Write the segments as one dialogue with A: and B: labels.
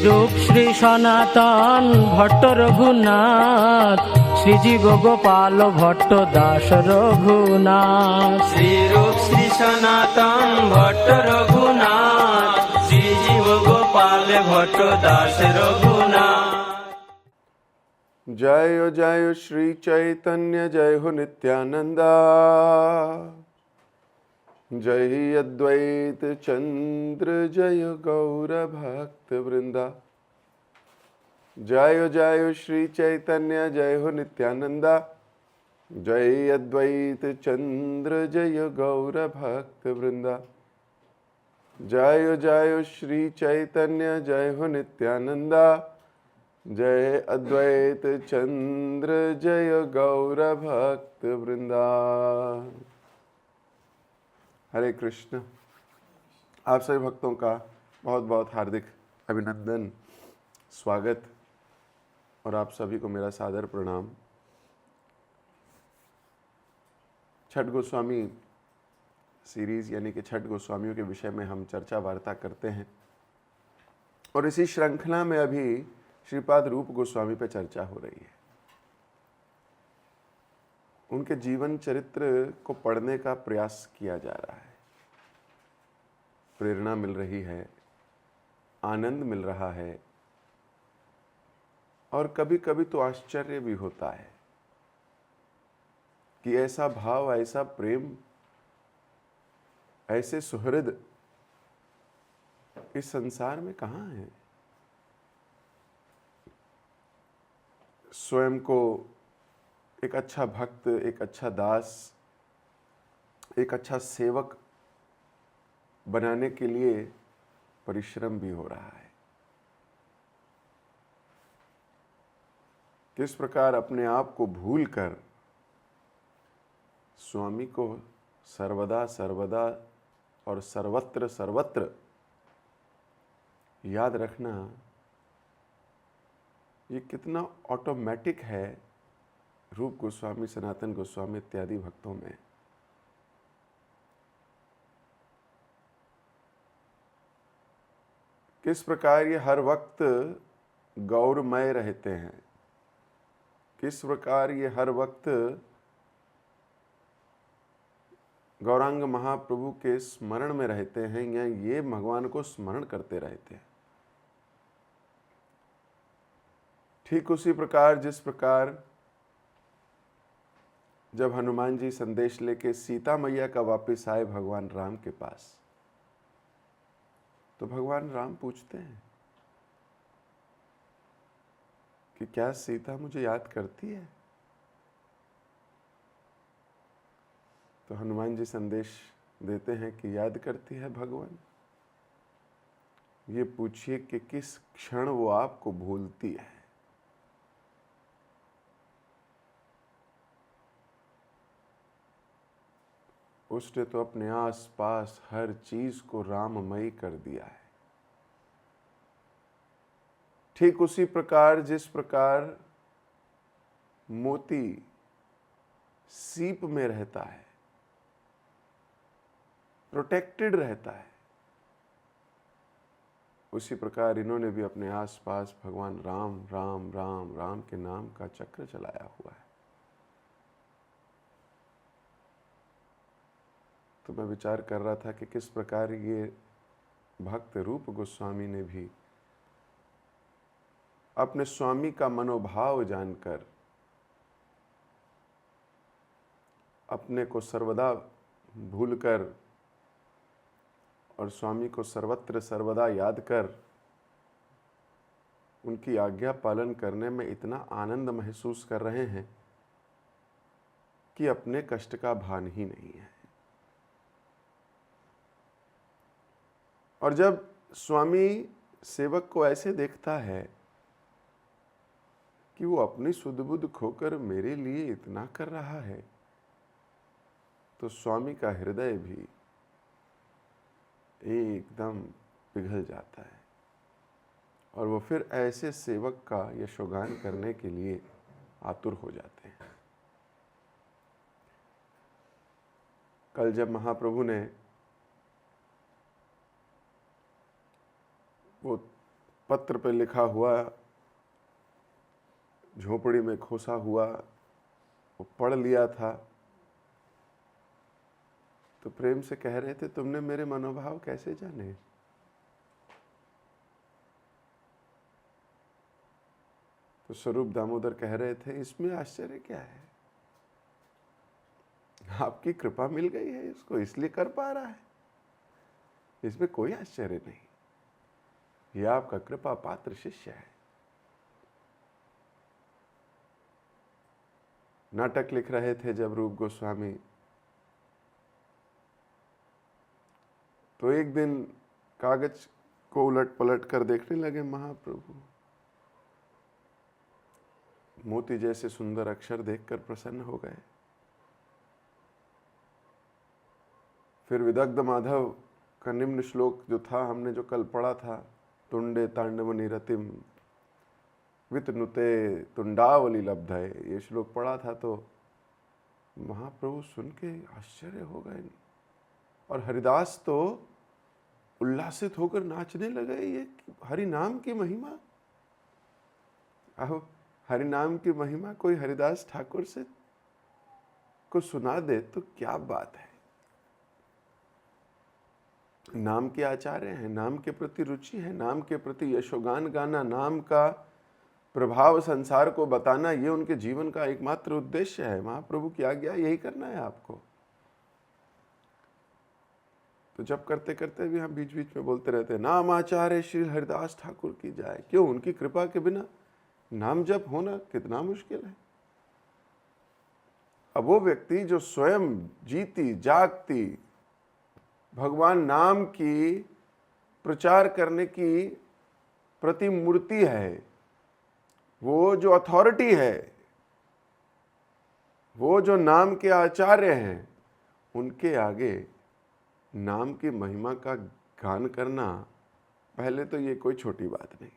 A: रूप श्री सनातन भट्ट रघुनाथ, श्रीजीव गोपाल भट्ट दास रघुनाथ।
B: श्री रूप श्री सनातन भट्ट रघुनाथ, श्रीजीव गोपाल भट्ट दास रघुनाथ।
C: जय जय श्री चैतन्य, जय हो नित्यानंदा, जय अद्वैत चंद्र, जय गौर भक्त वृंदा। जय जय श्री चैतन्य, जय हो नित्यानंदा, जय अद्वैत चंद्र, जय गौर भक्त वृंदा। जय जय श्री चैतन्य, जय हो नित्यानंदा, जय अद्वैत चंद्र, जय गौर भक्त वृंदा। हरे कृष्ण। आप सभी भक्तों का बहुत बहुत हार्दिक अभिनंदन, स्वागत और आप सभी को मेरा सादर प्रणाम। छठ गोस्वामी सीरीज यानी कि छठ गोस्वामियों के विषय में हम चर्चा वार्ता करते हैं और इसी श्रृंखला में अभी श्रीपाद रूप गोस्वामी पर चर्चा हो रही है। उनके जीवन चरित्र को पढ़ने का प्रयास किया जा रहा है। प्रेरणा मिल रही है, आनंद मिल रहा है और कभी कभी तो आश्चर्य भी होता है कि ऐसा भाव, ऐसा प्रेम, ऐसे सुहृद इस संसार में कहाँ है। स्वयं को एक अच्छा भक्त, एक अच्छा दास, एक अच्छा सेवक बनाने के लिए परिश्रम भी हो रहा है। किस प्रकार अपने आप को भूलकर स्वामी को सर्वदा सर्वदा और सर्वत्र सर्वत्र याद रखना, ये कितना ऑटोमेटिक है रूप गोस्वामी, सनातन गोस्वामी इत्यादि भक्तों में। किस प्रकार ये हर वक्त गौरमय रहते हैं, किस प्रकार ये हर वक्त गौरांग महाप्रभु के स्मरण में रहते हैं या ये भगवान को स्मरण करते रहते हैं। ठीक उसी प्रकार जिस प्रकार जब हनुमान जी संदेश लेके सीता मैया का वापस आए भगवान राम के पास, तो भगवान राम पूछते हैं कि क्या सीता मुझे याद करती है? तो हनुमान जी संदेश देते हैं कि याद करती है भगवान। ये पूछिए कि किस क्षण वो आपको भूलती है। उसने तो अपने आसपास हर चीज को राममय कर दिया है। ठीक उसी प्रकार जिस प्रकार मोती सीप में रहता है, प्रोटेक्टेड रहता है, उसी प्रकार इन्होंने भी अपने आसपास भगवान राम राम राम राम के नाम का चक्र चलाया हुआ है। तो मैं विचार कर रहा था कि किस प्रकार ये भक्त रूप गोस्वामी ने भी अपने स्वामी का मनोभाव जानकर अपने को सर्वदा भूलकर और स्वामी को सर्वत्र सर्वदा याद कर उनकी आज्ञा पालन करने में इतना आनंद महसूस कर रहे हैं कि अपने कष्ट का भान ही नहीं है। और जब स्वामी सेवक को ऐसे देखता है कि वो अपनी सुध बुध खोकर मेरे लिए इतना कर रहा है, तो स्वामी का हृदय भी एकदम पिघल जाता है और वो फिर ऐसे सेवक का यशोगान करने के लिए आतुर हो जाते हैं। कल जब महाप्रभु ने वो पत्र पे लिखा हुआ, झोपड़ी में खोसा हुआ, वो पढ़ लिया था, तो प्रेम से कह रहे थे, तुमने मेरे मनोभाव कैसे जाने? तो स्वरूप दामोदर कह रहे थे, इसमें आश्चर्य क्या है? आपकी कृपा मिल गई है इसको, इसलिए कर पा रहा है, इसमें कोई आश्चर्य नहीं। यह आपका कृपा पात्र शिष्य है। नाटक लिख रहे थे जब रूप गोस्वामी, तो एक दिन कागज को उलट पलट कर देखने लगे महाप्रभु। मोती जैसे सुंदर अक्षर देखकर प्रसन्न हो गए। फिर विदग्ध माधव का निम्न श्लोक जो था, हमने जो कल पढ़ा था, तुंडे तांडव निरतिम वितनुते तुंडावली लब्धये, ये श्लोक पढ़ा था, तो महाप्रभु सुन के आश्चर्य हो गए। और हरिदास तो उल्लासित होकर नाचने लगे। ये हरि नाम की महिमा, अब हरि नाम की महिमा कोई हरिदास ठाकुर से को सुना दे तो क्या बात है। नाम के आचार्य हैं, नाम के प्रति रुचि है, नाम के प्रति यशोगान गाना, नाम का प्रभाव संसार को बताना, ये उनके जीवन का एकमात्र उद्देश्य है। महाप्रभु की आज्ञा यही करना है आपको। तो जब करते करते भी हम बीच बीच में बोलते रहते हैं, नाम आचार्य श्री हरिदास ठाकुर की जाए। क्यों? उनकी कृपा के बिना नाम जप होना कितना मुश्किल है। अब वो व्यक्ति जो स्वयं जीती जागती भगवान नाम की प्रचार करने की प्रतिमूर्ति है, वो जो अथॉरिटी है, वो जो नाम के आचार्य हैं, उनके आगे नाम की महिमा का गान करना, पहले तो ये कोई छोटी बात नहीं।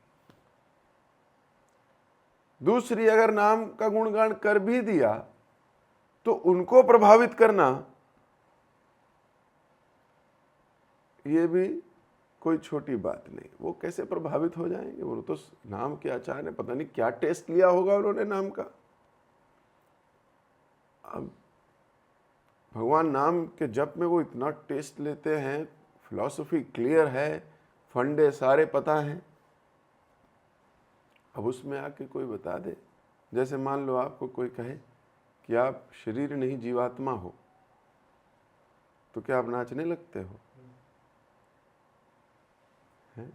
C: दूसरी, अगर नाम का गुणगान कर भी दिया तो उनको प्रभावित करना, ये भी कोई छोटी बात नहीं। वो कैसे प्रभावित हो जाएंगे? वो तो नाम के आचार्य ने पता नहीं क्या टेस्ट लिया होगा उन्होंने नाम का। अब भगवान नाम के जप में वो इतना टेस्ट लेते हैं, फिलॉसफी क्लियर है, फंडे सारे पता हैं। अब उसमें आके कोई बता दे, जैसे मान लो आपको कोई कहे कि आप शरीर नहीं जीवात्मा हो, तो क्या आप नाचने लगते हो? हैं?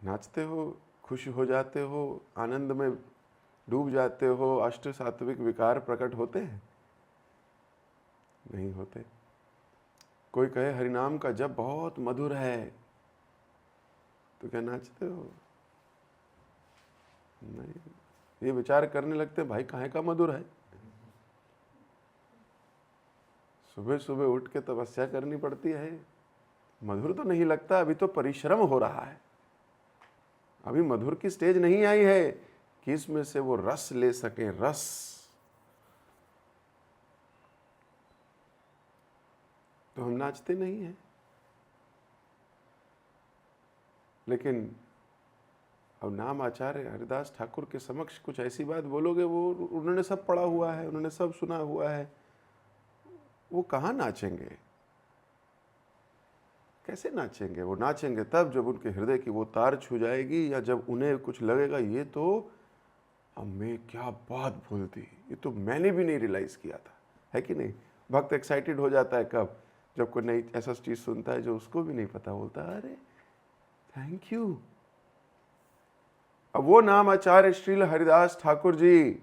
C: नाचते हो, खुश हो जाते हो, आनंद में डूब जाते हो, अष्ट सात्विक विकार प्रकट होते हैं? नहीं होते। कोई कहे हरिनाम का जप बहुत मधुर है, तो क्या नाचते हो? नहीं। ये विचार करने लगते हैं, भाई काहे का मधुर है? सुबह सुबह उठ के तपस्या करनी पड़ती है, मधुर तो नहीं लगता। अभी तो परिश्रम हो रहा है, अभी मधुर की स्टेज नहीं आई है कि इसमें से वो रस ले सके। रस तो हम नाचते नहीं हैं। लेकिन अब नाम आचार्य हरिदास ठाकुर के समक्ष कुछ ऐसी बात बोलोगे, वो उन्होंने सब पढ़ा हुआ है, उन्होंने सब सुना हुआ है, वो कहाँ नाचेंगे? कैसे नाचेंगे? वो नाचेंगे तब जब उनके हृदय की वो तार छू जाएगी, या जब उन्हें कुछ लगेगा ये तो अब मैं क्या बात बोल दी, ये तो मैंने भी नहीं रियलाइज किया था, है कि नहीं? भक्त एक्साइटेड हो जाता है कब? जब कोई नई ऐसा चीज सुनता है जो उसको भी नहीं पता, बोलता है अरे थैंक यू। अब वो नाम आचार्य श्रील हरिदास ठाकुर जी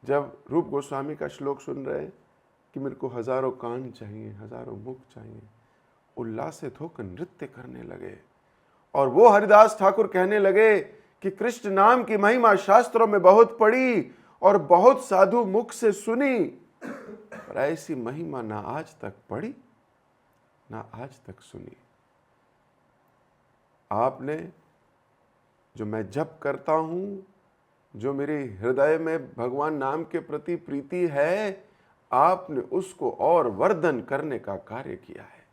C: जब रूप गोस्वामी का श्लोक सुन रहे कि मेरे को हजारों कान चाहिए, हजारों मुख चाहिए, उल्लासित होकर नृत्य करने लगे। और वो हरिदास ठाकुर कहने लगे कि कृष्ण नाम की महिमा शास्त्रों में बहुत पढ़ी और बहुत साधु मुख से सुनी, पर ऐसी महिमा ना आज तक पढ़ी ना आज तक सुनी। आपने जो मैं जप करता हूं, जो मेरे हृदय में भगवान नाम के प्रति प्रीति है, आपने उसको और वर्धन करने का कार्य किया है।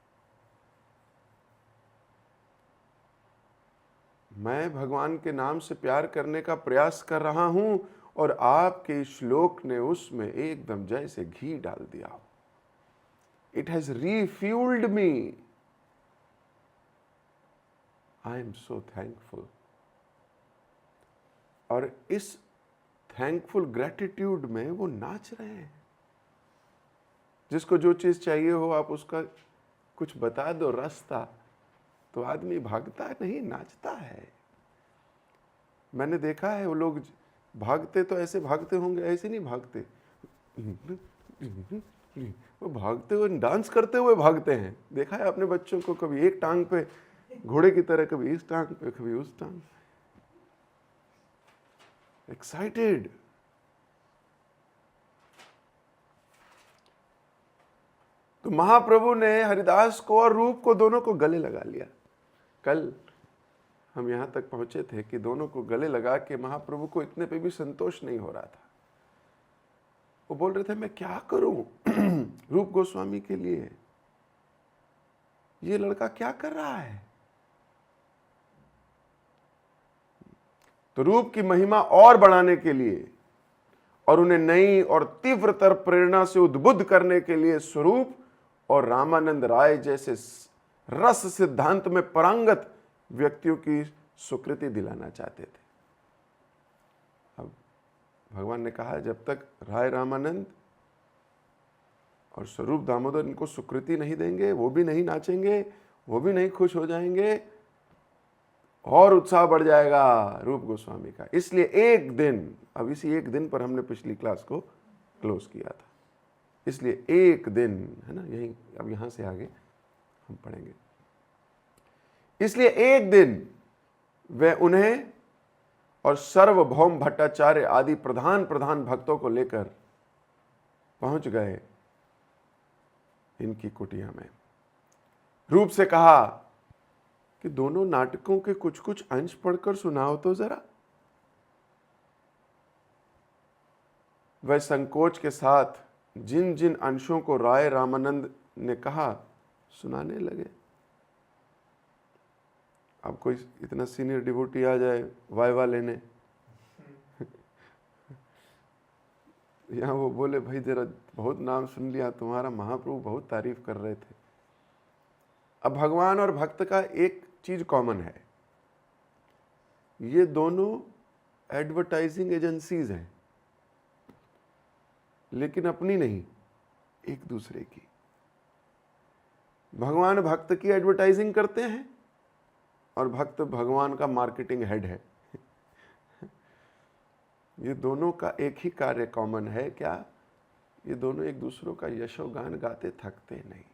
C: मैं भगवान के नाम से प्यार करने का प्रयास कर रहा हूं और आपके श्लोक ने उसमें एकदम जैसे घी डाल दिया। It has refuelled me. I am so thankful. और इस थैंकफुल ग्रेटिट्यूड में वो नाच रहे हैं। जिसको जो चीज चाहिए हो आप उसका कुछ बता दो रास्ता, तो आदमी भागता नहीं, नाचता है। मैंने देखा है वो लोग भागते तो ऐसे भागते होंगे, ऐसे नहीं भागते, वो भागते हुए डांस करते हुए भागते हैं। देखा है अपने बच्चों को, कभी एक टांग पे घोड़े की तरह, कभी इस टांग पे, कभी उस टांग। एक्साइटेड। तो महाप्रभु ने हरिदास को और रूप को दोनों को गले लगा लिया। कल हम यहां तक पहुंचे थे कि दोनों को गले लगा के महाप्रभु को इतने पे भी संतोष नहीं हो रहा था। वो बोल रहे थे मैं क्या करूं रूप गोस्वामी के लिए, ये लड़का क्या कर रहा है। तो रूप की महिमा और बढ़ाने के लिए और उन्हें नई और तीव्रतर प्रेरणा से उद्बुद्ध करने के लिए स्वरूप और रामानंद राय जैसे रस सिद्धांत में पारंगत व्यक्तियों की स्वीकृति दिलाना चाहते थे। अब भगवान ने कहा जब तक राय रामानंद और स्वरूप दामोदर इनको स्वीकृति नहीं देंगे, वो भी नहीं नाचेंगे, वो भी नहीं खुश हो जाएंगे, और उत्साह बढ़ जाएगा रूप गोस्वामी का। इसलिए एक दिन, अब इसी एक दिन पर हमने पिछली क्लास को क्लोज किया था, इसलिए एक दिन है ना, यही अब यहां से आगे हम पढ़ेंगे। इसलिए एक दिन वे उन्हें और सर्वभौम भट्टाचार्य आदि प्रधान प्रधान भक्तों को लेकर पहुंच गए इनकी कुटिया में। रूप से कहा कि दोनों नाटकों के कुछ कुछ अंश पढ़कर सुनाओ तो जरा। वह संकोच के साथ जिन जिन अंशों को राय रामानंद ने कहा सुनाने लगे। अब कोई इतना सीनियर डिवोटी आ जाए वाइवा लेने यहाँ वो बोले भाई जरा बहुत नाम सुन लिया तुम्हारा, महाप्रभु बहुत तारीफ कर रहे थे। अब भगवान और भक्त का एक चीज कॉमन है, ये दोनों एडवर्टाइजिंग एजेंसीज हैं, लेकिन अपनी नहीं, एक दूसरे की। भगवान भक्त की एडवर्टाइजिंग करते हैं और भक्त भगवान का मार्केटिंग हेड है। ये दोनों का एक ही कार्य कॉमन है, क्या? ये दोनों एक दूसरों का यशोगान गाते थकते नहीं।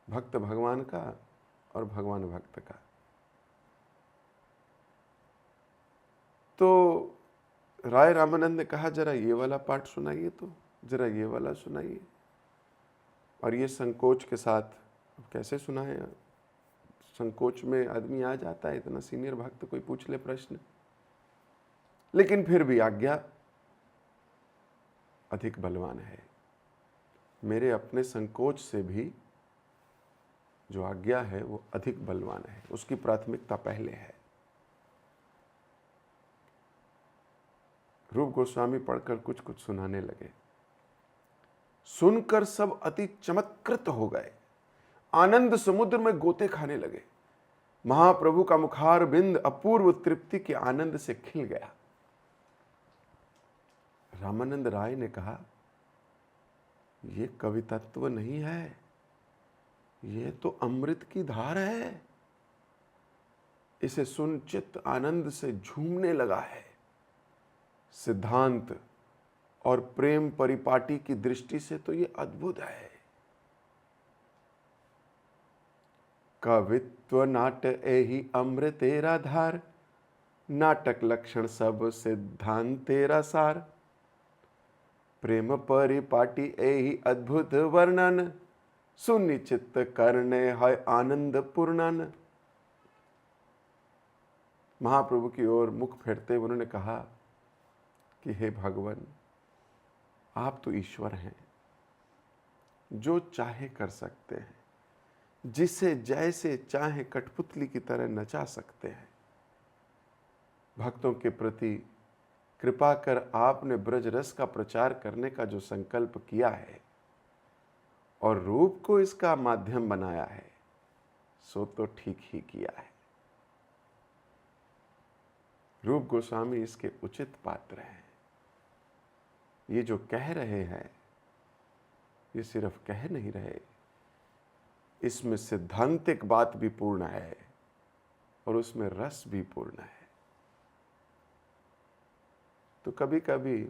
C: भक्त भगवान का और भगवान भक्त का। तो राय रामानंद ने कहा जरा ये वाला पाठ सुनाइए, तो जरा ये वाला सुनाइए। और ये संकोच के साथ कैसे सुनाए, संकोच में आदमी आ जाता है, इतना सीनियर भक्त कोई पूछ ले प्रश्न। लेकिन फिर भी आज्ञा अधिक बलवान है। मेरे अपने संकोच से भी जो आज्ञा है वो अधिक बलवान है, उसकी प्राथमिकता पहले है। रूप गोस्वामी पढ़कर कुछ कुछ सुनाने लगे। सुनकर सब अति चमत्कृत हो गए, आनंद समुद्र में गोते खाने लगे। महाप्रभु का मुखार बिंद अपूर्व तृप्ति के आनंद से खिल गया। रामानंद राय ने कहा यह कवितत्व नहीं है, यह तो अमृत की धार है। इसे सुन चित्त आनंद से झूमने लगा है। सिद्धांत और प्रेम परिपाटी की दृष्टि से तो यह अद्भुत है। कवित्व नाट एहि अमृत तेरा धार, नाटक लक्षण सब सिद्धांत तेरा सार। प्रेम परिपाटी एहि अद्भुत वर्णन, सुनिचित करने है आनंद पूर्णन। महाप्रभु की ओर मुख फेरते हुए उन्होंने कहा कि हे भगवान, आप तो ईश्वर हैं, जो चाहे कर सकते हैं। जिसे जैसे चाहे कठपुतली की तरह नचा सकते हैं। भक्तों के प्रति कृपा कर आपने ब्रज रस का प्रचार करने का जो संकल्प किया है और रूप को इसका माध्यम बनाया है, सो तो ठीक ही किया है। रूप गोस्वामी इसके उचित पात्र हैं। ये जो कह रहे हैं, ये सिर्फ कह नहीं रहे, इसमें सिद्धांतिक बात भी पूर्ण है और उसमें रस भी पूर्ण है। तो कभी कभी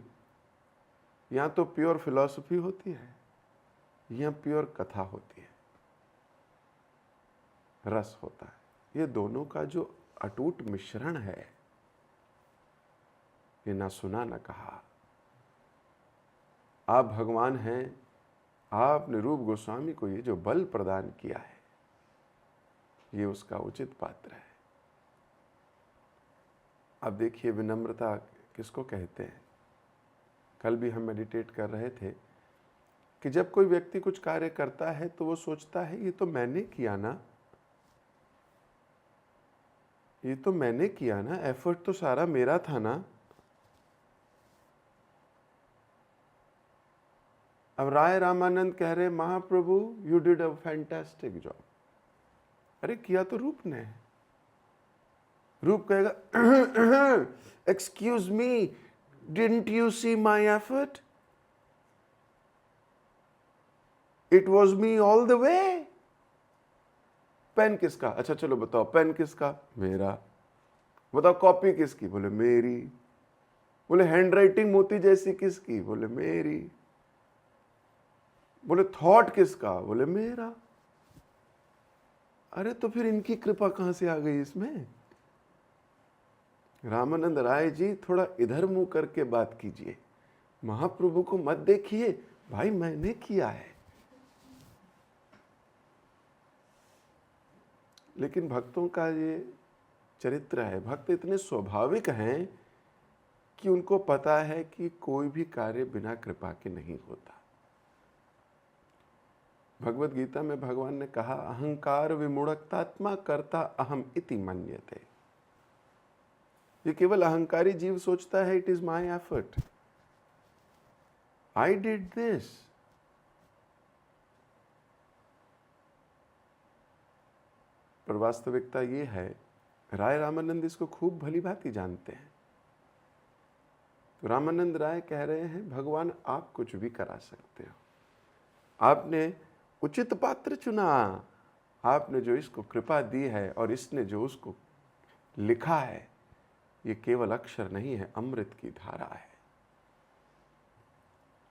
C: या तो प्योर फिलॉसफी होती है या प्योर कथा होती है, रस होता है। ये दोनों का जो अटूट मिश्रण है, ये ना सुना ना कहा। आप भगवान हैं, आपने रूप गोस्वामी को ये जो बल प्रदान किया है, ये उसका उचित पात्र है। अब देखिए, विनम्रता किसको कहते हैं? कल भी हम मेडिटेट कर रहे थे कि जब कोई व्यक्ति कुछ कार्य करता है तो वो सोचता है ये तो मैंने किया ना, ये तो मैंने किया ना, एफर्ट तो सारा मेरा था ना। अब राय रामानंद कह रहे, Mahaprabhu you did a fantastic job. अरे किया तो रूप ने। रूप कहेगा, excuse me, didn't you see my effort? It was me all the way. Pen किसका? अच्छा चलो बताओ, पेन किसका? मेरा। बताओ कॉपी किसकी? बोले मेरी। बोले हैंडराइटिंग मोती जैसी किसकी? बोले मेरी। बोले थॉट किसका? बोले मेरा। अरे तो फिर इनकी कृपा कहां से आ गई इसमें? रामानंद राय जी थोड़ा इधर मुंह करके बात कीजिए, महाप्रभु को मत देखिए, भाई मैंने किया है। लेकिन भक्तों का ये चरित्र है, भक्त इतने स्वाभाविक हैं कि उनको पता है कि कोई भी कार्य बिना कृपा के नहीं होता। भगवत गीता में भगवान ने कहा, अहंकार विमूढ़तात्मा कर्ता अहम इति मन्यते। ये केवल अहंकारी जीव सोचता है it is my effort, I did this. पर वास्तविकता ये है, राय रामानंद इसको खूब भली भांति जानते हैं। तो रामानंद राय कह रहे हैं, भगवान आप कुछ भी करा सकते हो, आपने उचित पात्र चुना, आपने जो इसको कृपा दी है और इसने जो उसको लिखा है, ये केवल अक्षर नहीं है, अमृत की धारा है।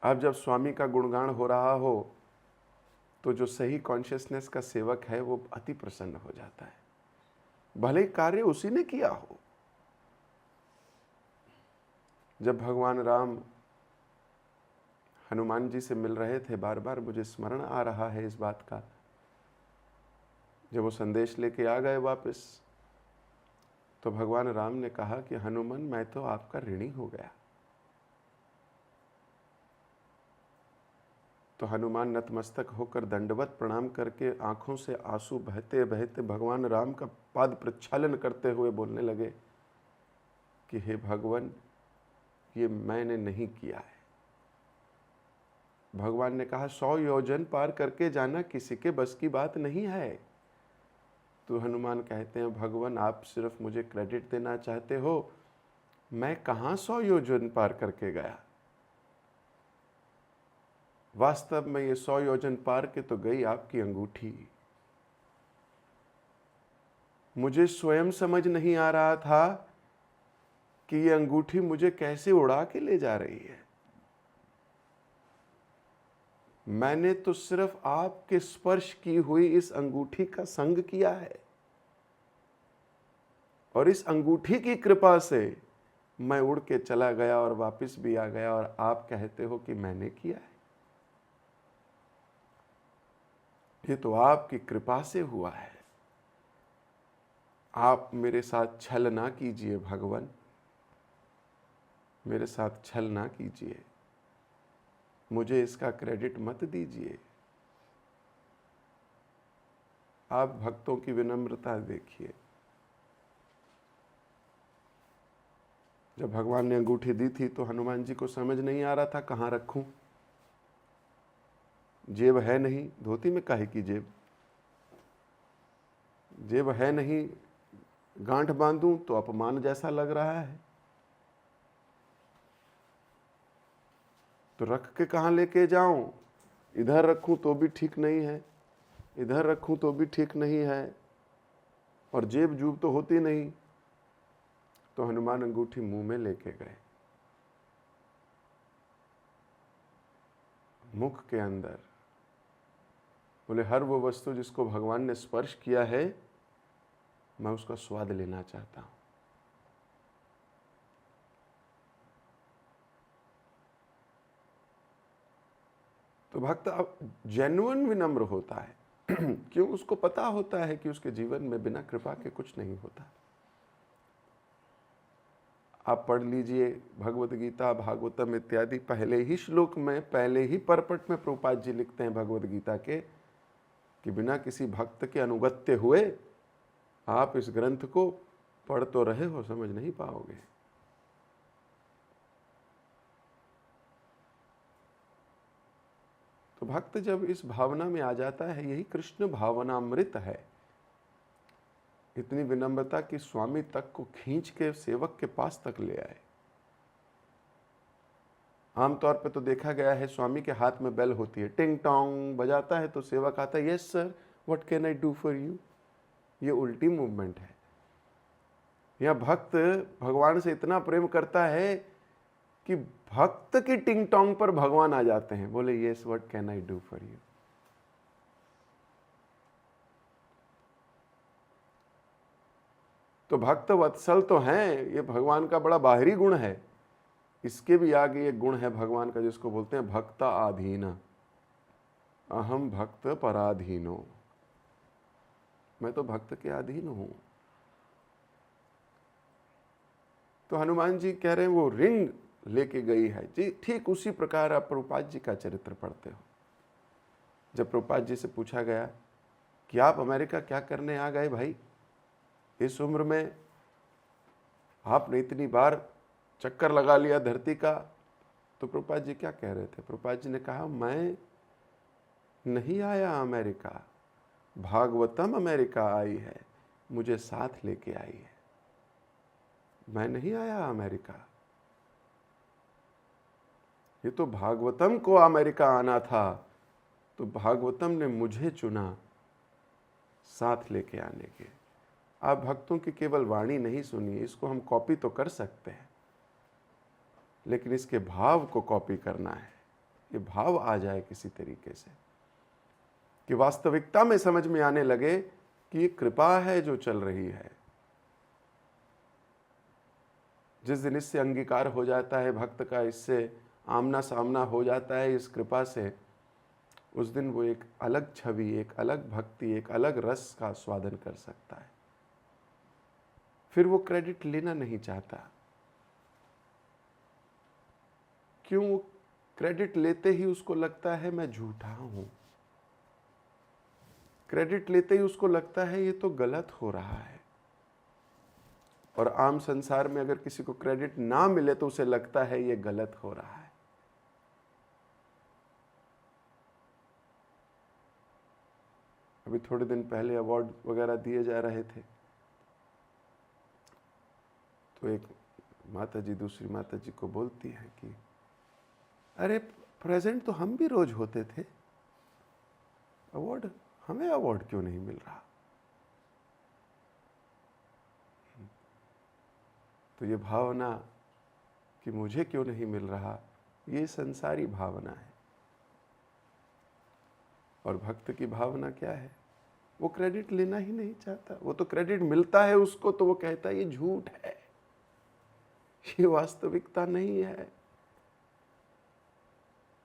C: अब जब स्वामी का गुणगान हो रहा हो तो जो सही कॉन्शियसनेस का सेवक है वो अति प्रसन्न हो जाता है, भले ही कार्य उसी ने किया हो। जब भगवान राम हनुमान जी से मिल रहे थे, बार बार मुझे स्मरण आ रहा है इस बात का, जब वो संदेश लेके आ गए वापस, तो भगवान राम ने कहा कि हनुमान मैं तो आपका ऋणी हो गया। तो हनुमान नतमस्तक होकर दंडवत प्रणाम करके आंखों से आंसू बहते बहते भगवान राम का पाद प्रक्षालन करते हुए बोलने लगे कि हे भगवान, ये मैंने नहीं किया है। भगवान ने कहा 100 योजन पार करके जाना किसी के बस की बात नहीं है। तो हनुमान कहते हैं, भगवान आप सिर्फ मुझे क्रेडिट देना चाहते हो, मैं कहाँ 100 योजन पार करके गया। वास्तव में ये 100 योजन पार के तो गई आपकी अंगूठी। मुझे स्वयं समझ नहीं आ रहा था कि ये अंगूठी मुझे कैसे उड़ा के ले जा रही है। मैंने तो सिर्फ आपके स्पर्श की हुई इस अंगूठी का संग किया है और इस अंगूठी की कृपा से मैं उड़ के चला गया और वापस भी आ गया, और आप कहते हो कि मैंने किया है। ये तो आपकी कृपा से हुआ है। आप मेरे साथ छल ना कीजिए भगवान, मेरे साथ छल ना कीजिए, मुझे इसका क्रेडिट मत दीजिए। आप भक्तों की विनम्रता देखिए। जब भगवान ने अंगूठी दी थी तो हनुमान जी को समझ नहीं आ रहा था कहाँ रखूं। जेब है नहीं, धोती में काहे की जेब, जेब है नहीं, गांठ बांधूं तो अपमान जैसा लग रहा है, तो रख के कहाँ लेके जाऊं। इधर रखूं तो भी ठीक नहीं है, इधर रखूं तो भी ठीक नहीं है, और जेब जूब तो होती नहीं। तो हनुमान अंगूठी मुंह में लेके गए, मुख के अंदर। बोले हर वो वस्तु जिसको भगवान ने स्पर्श किया है, मैं उसका स्वाद लेना चाहता हूं। तो भक्त अब जेन्युइन विनम्र होता है क्यों? उसको पता होता है कि उसके जीवन में बिना कृपा के कुछ नहीं होता। आप पढ़ लीजिए भगवत गीता, भागवतम इत्यादि, पहले ही श्लोक में, पहले ही परपट में प्रभुपाद जी लिखते हैं भगवत गीता के कि बिना किसी भक्त के अनुगत्य हुए आप इस ग्रंथ को पढ़ तो रहे हो, समझ नहीं पाओगे। तो भक्त जब इस भावना में आ जाता है, यही कृष्ण भावनामृत है। इतनी विनम्रता कि स्वामी तक को खींच के सेवक के पास तक ले आए। आमतौर पे तो देखा गया है स्वामी के हाथ में बेल होती है, टिंग टोंग बजाता है तो सेवक आता है, yes sir what can I do for you. ये उल्टी मूवमेंट है। यह भक्त भगवान से इतना प्रेम करता है कि भक्त की टिंग टोंग पर भगवान आ जाते हैं, बोले yes what can I do for you. तो भक्त वत्सल तो हैं, ये भगवान का बड़ा बाहरी गुण है। इसके भी आगे एक गुण है भगवान का जिसको बोलते हैं भक्त आधीन। अहम भक्त पराधीनो, मैं तो भक्त के अधीन हूं। तो हनुमान जी कह रहे हैं वो रिंग लेके गई है जी। ठीक उसी प्रकार आप प्रभुपाद जी का चरित्र पढ़ते हो। जब प्रभुपाद जी से पूछा गया कि आप अमेरिका क्या करने आ गए भाई, इस उम्र में आपने इतनी बार चक्कर लगा लिया धरती का, तो प्रभुपाद जी क्या कह रहे थे? प्रभुपाद जी ने कहा मैं नहीं आया अमेरिका, भागवतम अमेरिका आई है, मुझे साथ लेके आई है। मैं नहीं आया अमेरिका, ये तो भागवतम को अमेरिका आना था, तो भागवतम ने मुझे चुना साथ लेके आने के। आप भक्तों की केवल वाणी नहीं सुनिए, इसको हम कॉपी तो कर सकते हैं, लेकिन इसके भाव को कॉपी करना है। ये भाव आ जाए किसी तरीके से कि वास्तविकता में समझ में आने लगे कि ये कृपा है जो चल रही है। जिस दिन इससे अंगीकार हो जाता है भक्त का, इससे आमना सामना हो जाता है इस कृपा से, उस दिन वो एक अलग छवि, एक अलग भक्ति, एक अलग रस का स्वादन कर सकता है। फिर वो क्रेडिट लेना नहीं चाहता। क्यों? क्रेडिट लेते ही उसको लगता है मैं झूठा हूं, क्रेडिट लेते ही उसको लगता है ये तो गलत हो रहा है। और आम संसार में अगर किसी को क्रेडिट ना मिले तो उसे लगता है ये गलत हो रहा है। अभी थोड़े दिन पहले अवार्ड वगैरह दिए जा रहे थे, तो एक माता जी दूसरी माता जी को बोलती है कि अरे प्रेजेंट तो हम भी रोज होते थे, अवार्ड, हमें अवार्ड क्यों नहीं मिल रहा? तो ये भावना कि मुझे क्यों नहीं मिल रहा, ये संसारी भावना है। और भक्त की भावना क्या है? वो क्रेडिट लेना ही नहीं चाहता। वो तो क्रेडिट मिलता है उसको तो वो कहता है ये झूठ है, ये वास्तविकता नहीं है।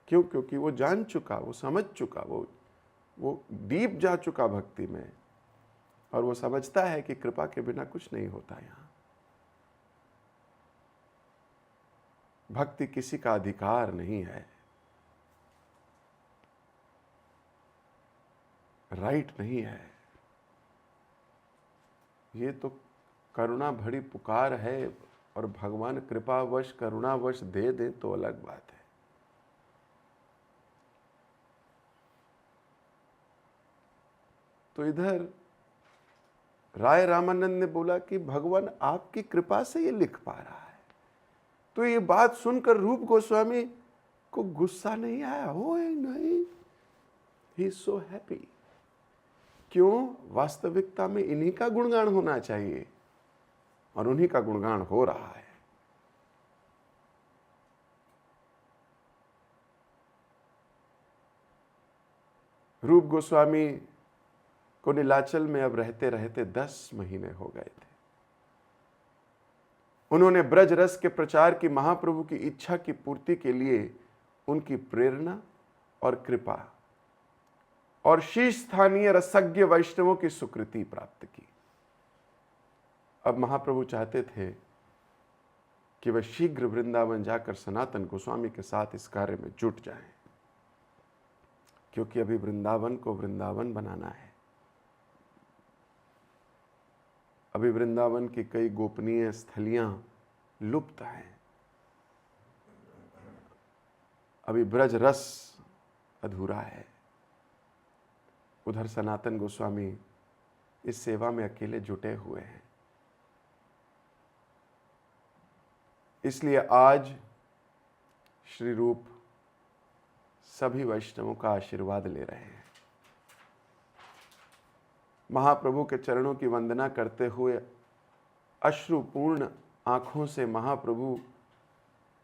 C: क्यों? क्योंकि वो जान चुका, वो समझ चुका, वो डीप जा चुका भक्ति में, और वो समझता है कि कृपा के बिना कुछ नहीं होता। यहां भक्ति किसी का अधिकार नहीं है, राइट नहीं है। ये तो करुणा भरी पुकार है, और भगवान कृपावश करुणावश दे दे तो अलग बात है। तो इधर राय रामानंद ने बोला कि भगवान आपकी कृपा से ये लिख पा रहा है। तो ये बात सुनकर रूप गोस्वामी को गुस्सा नहीं आया, हो नहीं, ही इज सो हैप्पी। क्यों? वास्तविकता में इन्हीं का गुणगान होना चाहिए, और उन्हीं का गुणगान हो रहा है। रूप गोस्वामी को नीलाचल में अब रहते रहते 10 महीने हो गए थे। उन्होंने ब्रज रस के प्रचार की महाप्रभु की इच्छा की पूर्ति के लिए उनकी प्रेरणा और कृपा और शीर्ष स्थानीय रसज्ञ वैष्णवों की स्वीकृति प्राप्त की। अब महाप्रभु चाहते थे कि वह शीघ्र वृंदावन जाकर सनातन गोस्वामी के साथ इस कार्य में जुट जाएं, क्योंकि अभी वृंदावन को वृंदावन बनाना है। अभी वृंदावन की कई गोपनीय स्थलियां लुप्त हैं। अभी ब्रज रस अधूरा है। उधर सनातन गोस्वामी इस सेवा में अकेले जुटे हुए हैं। इसलिए आज श्री रूप सभी वैष्णवों का आशीर्वाद ले रहे हैं। महाप्रभु के चरणों की वंदना करते हुए अश्रुपूर्ण आंखों से महाप्रभु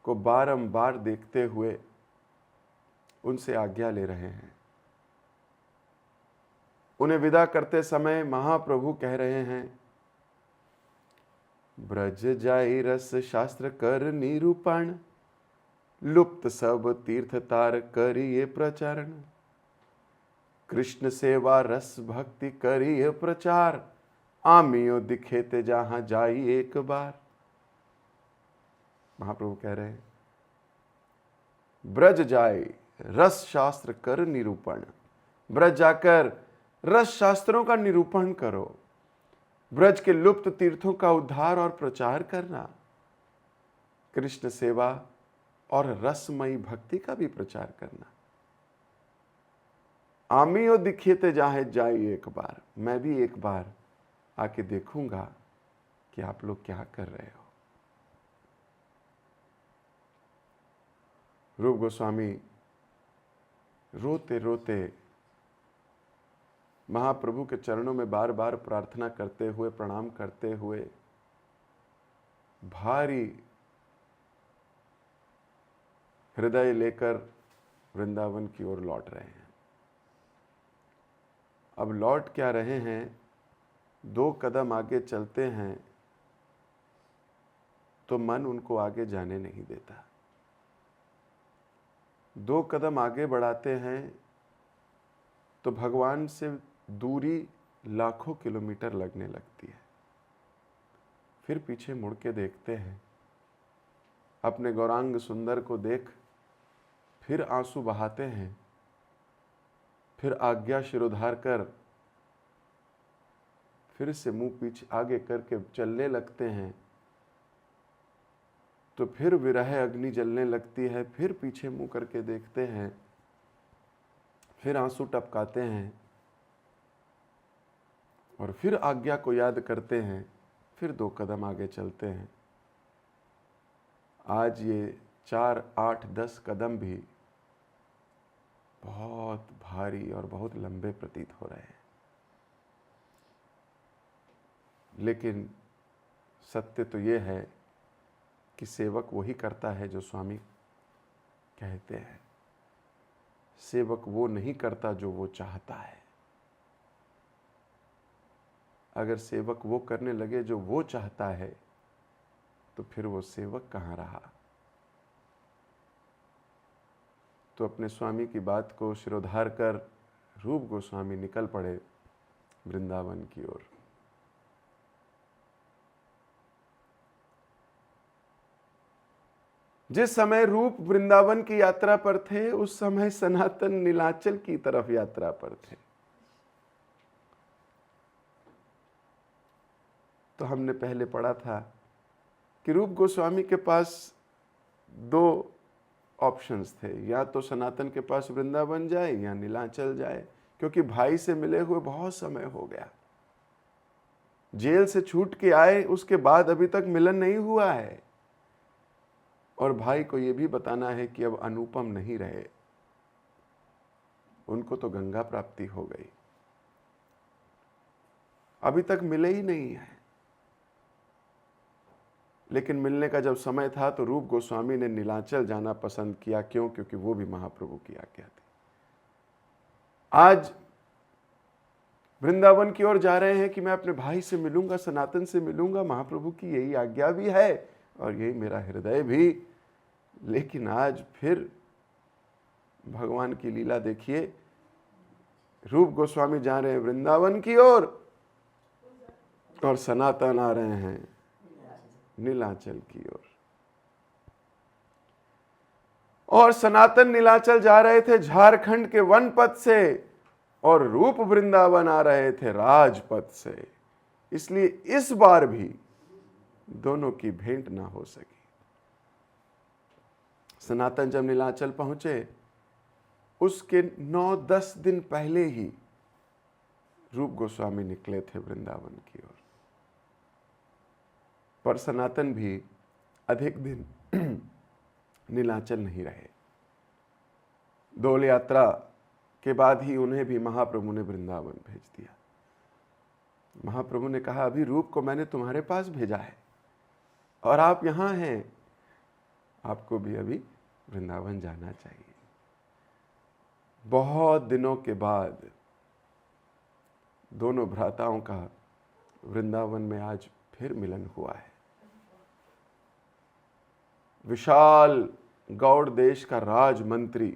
C: को बारंबार देखते हुए उनसे आज्ञा ले रहे हैं। उन्हें विदा करते समय महाप्रभु कह रहे हैं, ब्रज जाई रस शास्त्र कर निरूपण, लुप्त सब तीर्थ तार करिए प्रचारण, कृष्ण सेवा रस भक्ति करिए प्रचार, आमियो दिखे ते जहां जाई एक बार। महाप्रभु कह रहे हैं, ब्रज जाए रस शास्त्र कर निरूपण, ब्रज जाकर रस शास्त्रों का निरूपण करो, ब्रज के लुप्त तीर्थों का उद्धार और प्रचार करना, कृष्ण सेवा और रसमयी भक्ति का भी प्रचार करना। आमियो दिखिए जाहे जाई एक बार, मैं भी एक बार आके देखूंगा कि आप लोग क्या कर रहे हो। रूप गोस्वामी रोते रोते महाप्रभु के चरणों में बार बार प्रार्थना करते हुए, प्रणाम करते हुए भारी हृदय लेकर वृंदावन की ओर लौट रहे हैं। अब लौट क्या रहे हैं, 2 कदम आगे चलते हैं तो मन उनको आगे जाने नहीं देता। 2 कदम आगे बढ़ाते हैं तो भगवान से दूरी लाखों किलोमीटर लगने लगती है। फिर पीछे मुड़ के देखते हैं, अपने गौरांग सुंदर को देख फिर आंसू बहाते हैं, फिर आज्ञा शिरोधार कर फिर से मुंह पीछे आगे करके चलने लगते हैं, तो फिर विरह अग्नि जलने लगती है। फिर पीछे मुंह करके देखते हैं, फिर आंसू टपकाते हैं और फिर आज्ञा को याद करते हैं, फिर 2 कदम आगे चलते हैं। आज ये 4, 8, 10 कदम भी बहुत भारी और बहुत लंबे प्रतीत हो रहे हैं, लेकिन सत्य तो ये है कि सेवक वही करता है जो स्वामी कहते हैं। सेवक वो नहीं करता जो वो चाहता है। अगर सेवक वो करने लगे जो वो चाहता है, तो फिर वो सेवक कहाँ रहा। तो अपने स्वामी की बात को शिरोधार कर रूप गोस्वामी निकल पड़े वृंदावन की ओर। जिस समय रूप वृंदावन की यात्रा पर थे, उस समय सनातन नीलाचल की तरफ यात्रा पर थे। तो हमने पहले पढ़ा था कि रूप गोस्वामी के पास दो ऑप्शंस थे, या तो सनातन के पास वृंदावन जाए या नीलांचल जाए, क्योंकि भाई से मिले हुए बहुत समय हो गया। जेल से छूट के आए उसके बाद अभी तक मिलन नहीं हुआ है, और भाई को यह भी बताना है कि अब अनुपम नहीं रहे, उनको तो गंगा प्राप्ति हो गई, अभी तक मिले ही नहीं है। लेकिन मिलने का जब समय था तो रूप गोस्वामी ने नीलांचल जाना पसंद किया। क्यों? क्योंकि वो भी महाप्रभु की आज्ञा थी। आज वृंदावन की ओर जा रहे हैं कि मैं अपने भाई से मिलूंगा, सनातन से मिलूंगा, महाप्रभु की यही आज्ञा भी है और यही मेरा हृदय भी। लेकिन आज फिर भगवान की लीला देखिए, रूप गोस्वामी जा रहे हैं वृंदावन की ओर और सनातन आ रहे हैं नीलांचल की ओर। और सनातन नीलांचल जा रहे थे झारखंड के वनपथ से और रूप वृंदावन आ रहे थे राजपथ से। इसलिए इस बार भी दोनों की भेंट ना हो सकी। सनातन जब नीलांचल पहुंचे उसके 9-10 दिन पहले ही रूप गोस्वामी निकले थे वृंदावन की ओर। पर सनातन भी अधिक दिन नीलांचल नहीं रहे। डोल यात्रा के बाद ही उन्हें भी महाप्रभु ने वृंदावन भेज दिया। महाप्रभु ने कहा, अभी रूप को मैंने तुम्हारे पास भेजा है और आप यहां हैं, आपको भी अभी वृंदावन जाना चाहिए। बहुत दिनों के बाद दोनों भ्राताओं का वृंदावन में आज फिर मिलन हुआ है। विशाल गौड़ देश का राजमंत्री,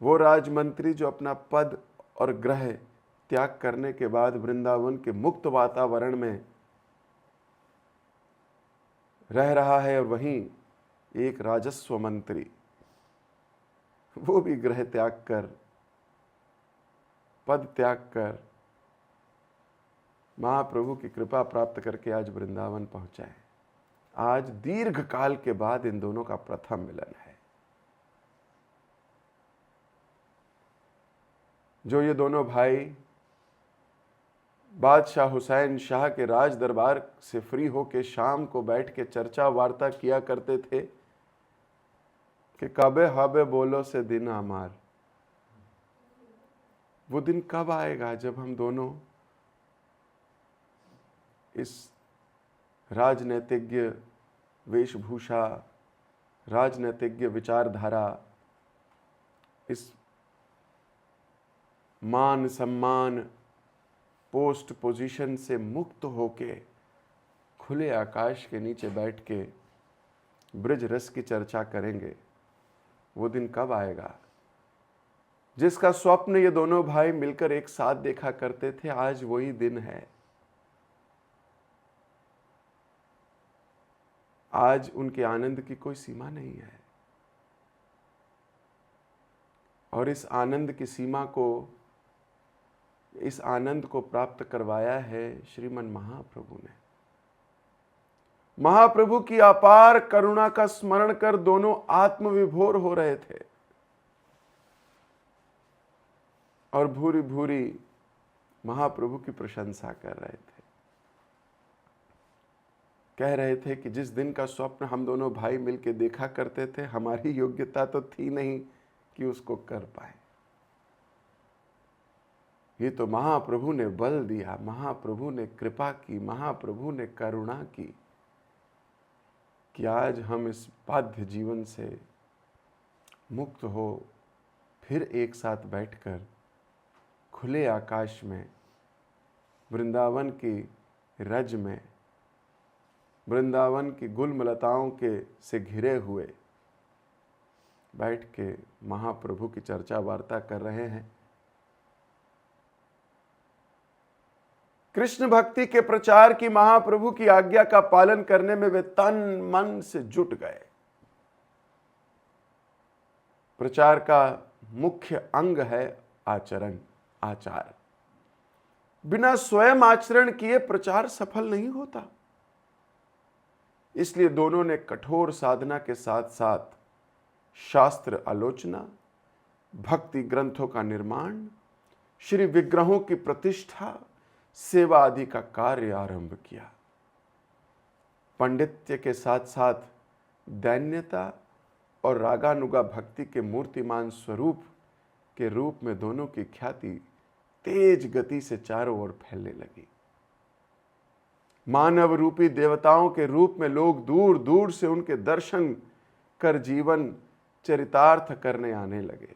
C: वो राजमंत्री जो अपना पद और ग्रह त्याग करने के बाद वृंदावन के मुक्त वातावरण में रह रहा है, और वहीं एक राजस्व मंत्री, वो भी ग्रह त्याग कर, पद त्याग कर महाप्रभु की कृपा प्राप्त करके आज वृंदावन पहुंचा है। आज दीर्घ काल के बाद इन दोनों का प्रथम मिलन है। जो ये दोनों भाई बादशाह हुसैन शाह के राज दरबार से फ्री होके शाम को बैठ के चर्चा वार्ता किया करते थे कि कबे हबे बोलो से दिन हमार, वो दिन कब आएगा जब हम दोनों इस राजनैतिज्ञ वेशभूषा, राजनैतिज्ञ विचारधारा, इस मान सम्मान पोस्ट पोजीशन से मुक्त होके खुले आकाश के नीचे बैठ के ब्रज रस की चर्चा करेंगे। वो दिन कब आएगा? जिसका स्वप्न ये दोनों भाई मिलकर एक साथ देखा करते थे, आज वही दिन है। आज उनके आनंद की कोई सीमा नहीं है, और इस आनंद की सीमा को, इस आनंद को प्राप्त करवाया है श्रीमन महाप्रभु ने। महाप्रभु की अपार करुणा का स्मरण कर दोनों आत्मविभोर हो रहे थे और भूरी भूरी महाप्रभु की प्रशंसा कर रहे थे। कह रहे थे कि जिस दिन का स्वप्न हम दोनों भाई मिलके देखा करते थे, हमारी योग्यता तो थी नहीं कि उसको कर पाए। ये तो महाप्रभु ने बल दिया, महाप्रभु ने कृपा की, महाप्रभु ने करुणा की कि आज हम इस बाध्य जीवन से मुक्त हो फिर एक साथ बैठकर खुले आकाश में, वृंदावन की रज में, वृंदावन की गुलमलताओं के से घिरे हुए बैठ के महाप्रभु की चर्चा वार्ता कर रहे हैं। कृष्ण भक्ति के प्रचार की महाप्रभु की आज्ञा का पालन करने में वे तन मन से जुट गए। प्रचार का मुख्य अंग है आचरण, आचार। बिना स्वयं आचरण किए प्रचार सफल नहीं होता। इसलिए दोनों ने कठोर साधना के साथ साथ शास्त्र आलोचना, भक्ति ग्रंथों का निर्माण, श्री विग्रहों की प्रतिष्ठा, सेवा आदि का कार्य आरंभ किया। पंडित्य के साथ साथ दैन्यता और रागानुगा भक्ति के मूर्तिमान स्वरूप के रूप में दोनों की ख्याति तेज गति से चारों ओर फैलने लगी। मानव रूपी देवताओं के रूप में लोग दूर दूर से उनके दर्शन कर जीवन चरितार्थ करने आने लगे।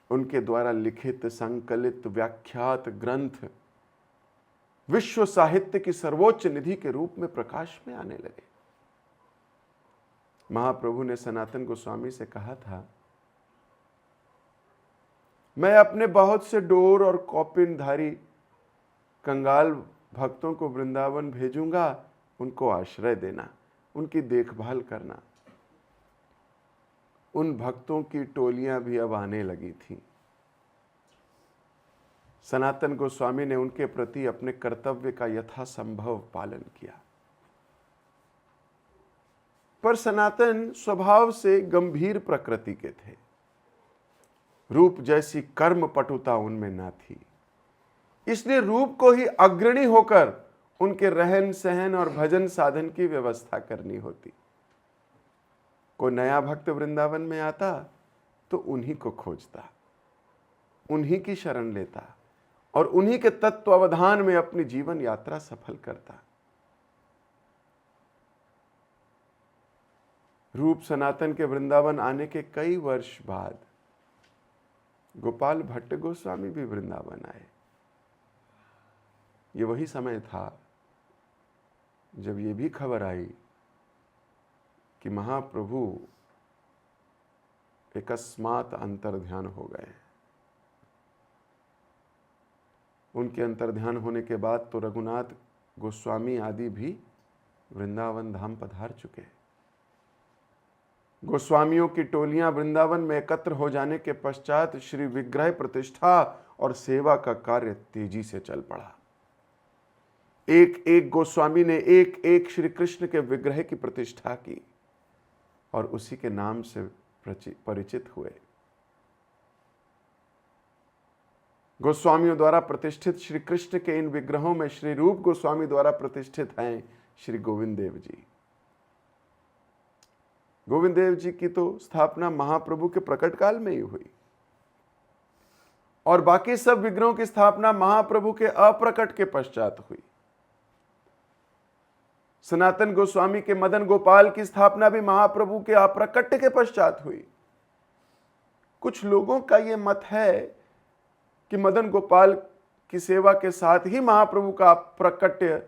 C: उनके द्वारा लिखित, संकलित, व्याख्यात ग्रंथ विश्व साहित्य की सर्वोच्च निधि के रूप में प्रकाश में आने लगे। महाप्रभु ने सनातन गोस्वामी से कहा था, मैं अपने बहुत से डोर और कौपिनधारी कंगाल भक्तों को वृंदावन भेजूंगा, उनको आश्रय देना, उनकी देखभाल करना। उन भक्तों की टोलियां भी अब आने लगी थीं। सनातन गोस्वामी ने उनके प्रति अपने कर्तव्य का यथासंभव पालन किया। पर सनातन स्वभाव से गंभीर प्रकृति के थे। रूप जैसी कर्म पटुता उनमें ना थी। इसलिए रूप को ही अग्रणी होकर उनके रहन सहन और भजन साधन की व्यवस्था करनी होती। कोई नया भक्त वृंदावन में आता तो उन्हीं को खोजता, उन्हीं की शरण लेता और उन्हीं के तत्वावधान में अपनी जीवन यात्रा सफल करता। रूप सनातन के वृंदावन आने के कई वर्ष बाद गोपाल भट्ट गोस्वामी भी वृंदावन आए। ये वही समय था जब ये भी खबर आई कि महाप्रभु अकस्मात अंतर्ध्यान हो गए। उनके अंतर्ध्यान होने के बाद तो रघुनाथ गोस्वामी आदि भी वृंदावन धाम पधार चुके। गोस्वामियों की टोलियां वृंदावन में एकत्र हो जाने के पश्चात श्री विग्रह प्रतिष्ठा और सेवा का कार्य तेजी से चल पड़ा। एक एक गोस्वामी ने एक एक श्री कृष्ण के विग्रह की प्रतिष्ठा की और उसी के नाम से परिचित हुए। गोस्वामियों द्वारा प्रतिष्ठित श्री कृष्ण के इन विग्रहों में श्री रूप गोस्वामी द्वारा प्रतिष्ठित हैं श्री गोविंद देव जी। गोविंद देव जी की तो स्थापना महाप्रभु के प्रकट काल में ही हुई और बाकी सब विग्रहों की स्थापना महाप्रभु के अप्रकट के पश्चात हुई। सनातन गोस्वामी के मदन गोपाल की स्थापना भी महाप्रभु के अप्रकट के पश्चात हुई। कुछ लोगों का यह मत है कि मदन गोपाल की सेवा के साथ ही महाप्रभु का प्रकट्य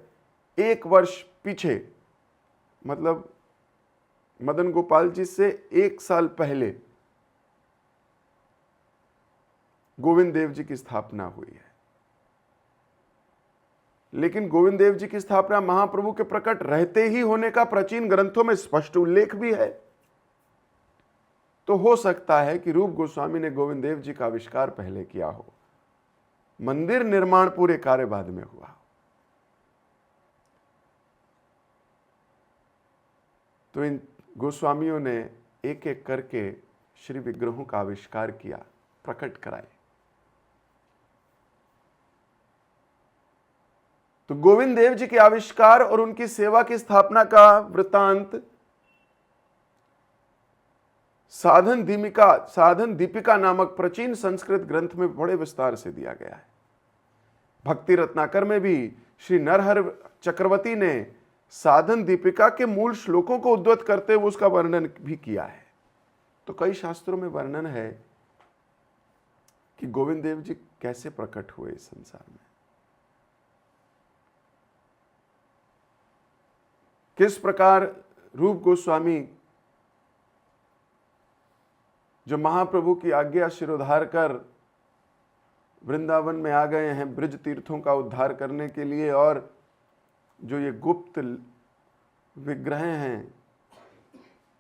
C: एक वर्ष पीछे, मतलब मदन गोपाल जी से एक साल पहले गोविंद देव जी की स्थापना हुई है। लेकिन गोविंद देव जी की स्थापना महाप्रभु के प्रकट रहते ही होने का प्राचीन ग्रंथों में स्पष्ट उल्लेख भी है। तो हो सकता है कि रूप गोस्वामी ने गोविंद देव जी का आविष्कार पहले किया हो, मंदिर निर्माण पूरे कार्य बाद में हुआ। तो इन गोस्वामियों ने एक एक करके श्री विग्रहों का आविष्कार किया, प्रकट कराए। तो गोविंद देव जी के आविष्कार और उनकी सेवा की स्थापना का वृतांत साधन दीपिका नामक प्राचीन संस्कृत ग्रंथ में बड़े विस्तार से दिया गया है। भक्ति रत्नाकर में भी श्री नरहर चक्रवर्ती ने साधन दीपिका के मूल श्लोकों को उद्धृत करते हुए उसका वर्णन भी किया है। तो कई शास्त्रों में वर्णन है कि गोविंद देव जी कैसे प्रकट हुए इस संसार में, किस प्रकार रूप गोस्वामी जो महाप्रभु की आज्ञा शिरोधार कर वृंदावन में आ गए हैं ब्रज तीर्थों का उद्धार करने के लिए, और जो ये गुप्त विग्रह हैं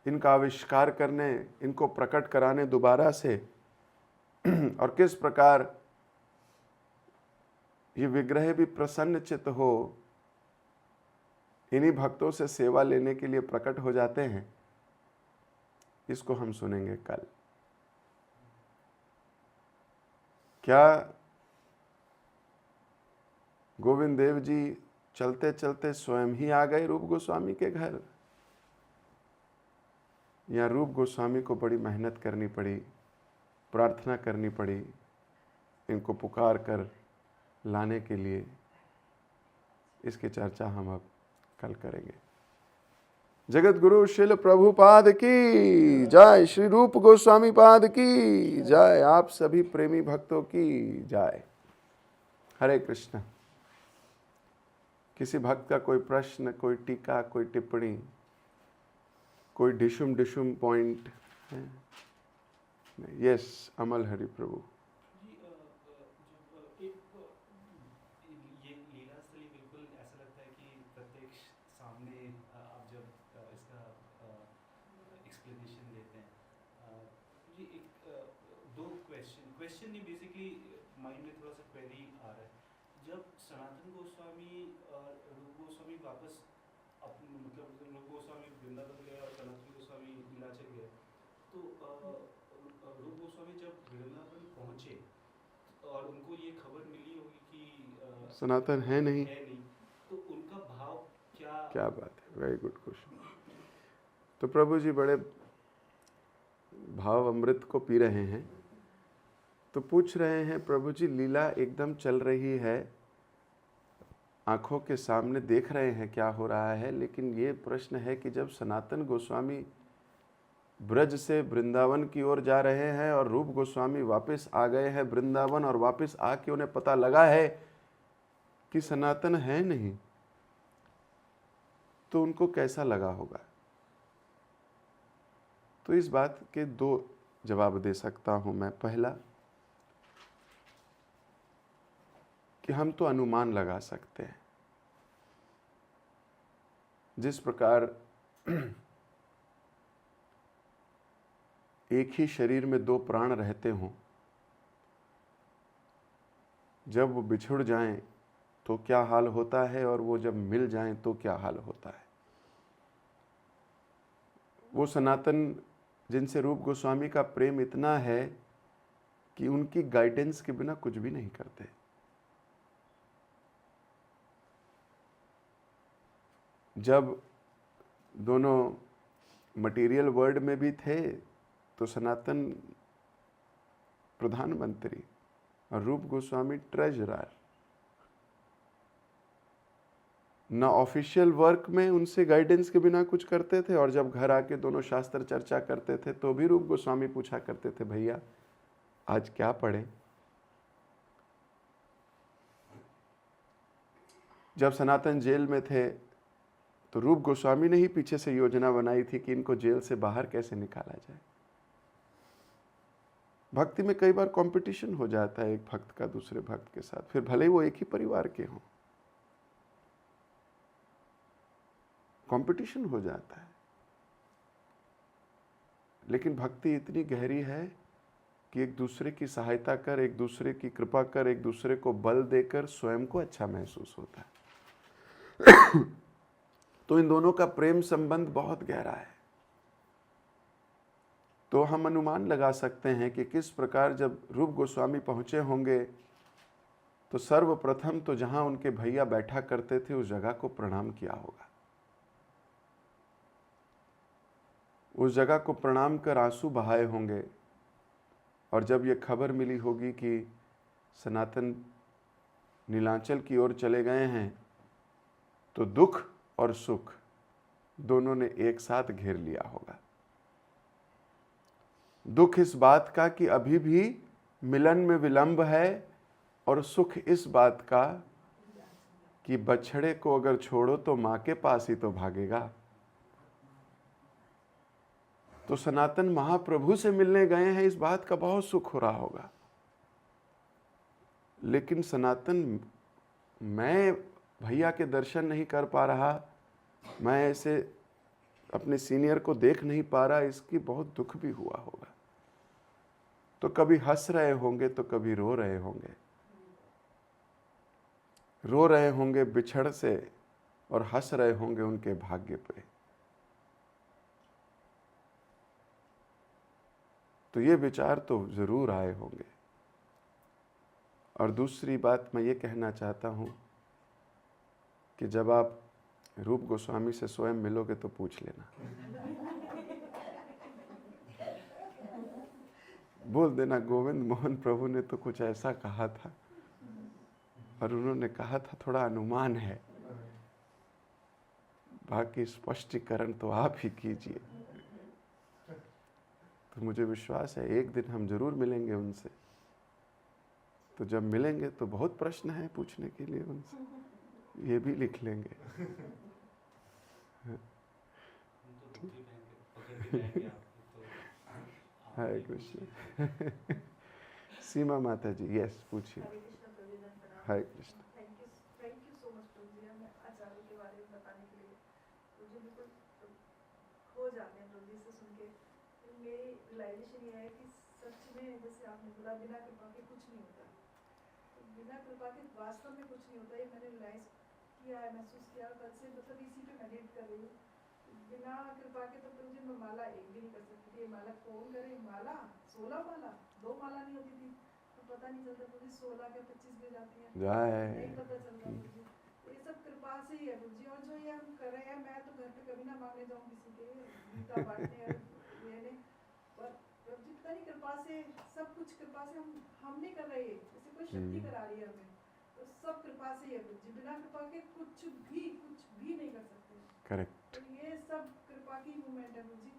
C: इनका आविष्कार करने, इनको प्रकट कराने दोबारा से, और किस प्रकार ये विग्रह भी प्रसन्न चित्त हो, इन्हीं भक्तों से सेवा लेने के लिए प्रकट हो जाते हैं। इसको हम सुनेंगे कल। क्या गोविंद देव जी चलते चलते स्वयं ही आ गए रूप गोस्वामी के घर, या रूप गोस्वामी को बड़ी मेहनत करनी पड़ी, प्रार्थना करनी पड़ी इनको पुकार कर लाने के लिए? इसकी चर्चा हम अब कल करेंगे। जगत गुरु शिल प्रभुपाद की जय, श्री रूप गोस्वामी पाद की जय, आप सभी प्रेमी भक्तों की जय। हरे कृष्ण। किसी भक्त का कोई प्रश्न, कोई टीका, कोई टिप्पणी, कोई डिशुम डिशुम पॉइंट है? यस, अमल हरि प्रभु।
D: ये लीला स्थली बिल्कुल ऐसा लगता है कि प्रत्यक्ष सामने आप जब इसका एक्सप्लेनेशन देते हैं। जी दो क्वेश्चन नहीं, बेसिकली माइंड में थोड़ा सा क्वेरी आ रहा है। जब सनातन गोस्वामी और रूप गोस्वामी वापस मतलब रूप गोस्वामी वृंदावन गए और सनातन गोस्वामी नीलाचल गए, तो रूप गोस्वामी जब वृंदावन पहुंचे और उनको ये खबर मिली होगी कि
C: सनातन है नहीं,
D: तो उनका भाव
C: क्या बात है, वेरी गुड क्वेश्चन। तो प्रभु जी बड़े भाव अमृत को पी रहे हैं, तो पूछ रहे हैं प्रभु जी, लीला एकदम चल रही है, आंखों के सामने देख रहे हैं क्या हो रहा है, लेकिन ये प्रश्न है कि जब सनातन गोस्वामी ब्रज से वृंदावन की ओर जा रहे हैं और रूप गोस्वामी वापस आ गए हैं वृंदावन, और वापस आके उन्हें पता लगा है कि सनातन है नहीं, तो उनको कैसा लगा होगा? तो इस बात के दो जवाब दे सकता हूं मैं। पहला कि हम तो अनुमान लगा सकते हैं। जिस प्रकार एक ही शरीर में दो प्राण रहते हों, जब वो बिछुड़ जाएं तो क्या हाल होता है, और वो जब मिल जाएं तो क्या हाल होता है। वो सनातन जिनसे रूप गोस्वामी का प्रेम इतना है कि उनकी गाइडेंस के बिना कुछ भी नहीं करते। जब दोनों मटेरियल वर्ल्ड में भी थे तो सनातन प्रधानमंत्री और रूप गोस्वामी ट्रेजरर। न ऑफिशियल वर्क में उनसे गाइडेंस के बिना कुछ करते थे, और जब घर आके दोनों शास्त्र चर्चा करते थे तो भी रूप गोस्वामी पूछा करते थे, भैया आज क्या पढ़े। जब सनातन जेल में थे तो रूप गोस्वामी ने ही पीछे से योजना बनाई थी कि इनको जेल से बाहर कैसे निकाला जाए। भक्ति में कई बार कंपटीशन हो जाता है एक भक्त का दूसरे भक्त के साथ, फिर भले ही वो एक ही परिवार के हों, कंपटीशन हो जाता है। लेकिन भक्ति इतनी गहरी है कि एक दूसरे की सहायता कर, एक दूसरे की कृपा कर, एक दूसरे को बल देकर स्वयं को अच्छा महसूस होता है। तो इन दोनों का प्रेम संबंध बहुत गहरा है। तो हम अनुमान लगा सकते हैं कि किस प्रकार जब रूप गोस्वामी पहुंचे होंगे तो सर्वप्रथम तो जहां उनके भैया बैठा करते थे उस जगह को प्रणाम किया होगा। उस जगह को प्रणाम कर आंसू बहाए होंगे, और जब ये खबर मिली होगी कि सनातन नीलांचल की ओर चले गए हैं तो दुख और सुख दोनों ने एक साथ घेर लिया होगा। दुख इस बात का कि अभी भी मिलन में विलंब है, और सुख इस बात का कि बछड़े को अगर छोड़ो तो मां के पास ही तो भागेगा। तो सनातन महाप्रभु से मिलने गए हैं, इस बात का बहुत सुख हो रहा होगा। लेकिन सनातन, मैं भैया के दर्शन नहीं कर पा रहा, मैं ऐसे अपने सीनियर को देख नहीं पा रहा, इसकी बहुत दुख भी हुआ होगा। तो कभी हंस रहे होंगे तो कभी रो रहे होंगे। रो रहे होंगे बिछड़ से और हंस रहे होंगे उनके भाग्य पे। तो ये विचार तो जरूर आए होंगे। और दूसरी बात मैं ये कहना चाहता हूँ कि जब आप रूप गोस्वामी से स्वयं मिलोगे तो पूछ लेना, बोल देना गोविंद मोहन प्रभु ने तो कुछ ऐसा कहा था और उन्होंने कहा था थोड़ा अनुमान है, बाकी स्पष्टीकरण तो आप ही कीजिए। तो मुझे विश्वास है एक दिन हम जरूर मिलेंगे उनसे। तो जब मिलेंगे तो बहुत प्रश्न है पूछने के लिए उनसे, ये भी लिख लेंगे। हरे कृष्ण। सीमा माता जी, यस पूछिए। Hare Krishna.
E: Thank you so much प्रभु जी, हमें आचार्य के बारे में बताने के लिए। मुझे बिल्कुल खो जाते हैं प्रभु जी से सुन के। मेरी रियलाइजेशन ये है कि सच में जैसे आपने बोला बिना कृपा के कुछ नहीं होता। तो बिना कृपा के वास्तव में कुछ नहीं होता, ये मैंने रियलाइज किया है, महसूस किया। कल से मतलब इसी पे मेडिटेट कर रही हूँ। बिना कृपा के तो प्रभु जी मैं माला एक भी नहीं कर सकती थी। ये माला कौन करे? माला 16 माला, 2 माला नहीं होती थी। पता नहीं चलता प्रभु जी 16 के 25 भी जाती हैं, नहीं पता चलता प्रभु जी। तो ये सब कृपा से ही है प्रभु जी। और जो ये हम कर रहे हैं, मैं तो घर पे कभी ना मांगने जाऊँ किसी के गीता बांटने और लेने, पर प्रभु जी पता नहीं कृपा से सब कुछ, कृपा से हम नहीं कर रहे, जैसे कोई शक्ति करा रही है हमें। तो सब कृपा से ही है प्रभु जी। बिना कृपा के कुछ भी नहीं कर सकते।
C: करेक्ट।
E: तो ये सब कृपा की मूवमेंट है प्रभु जी।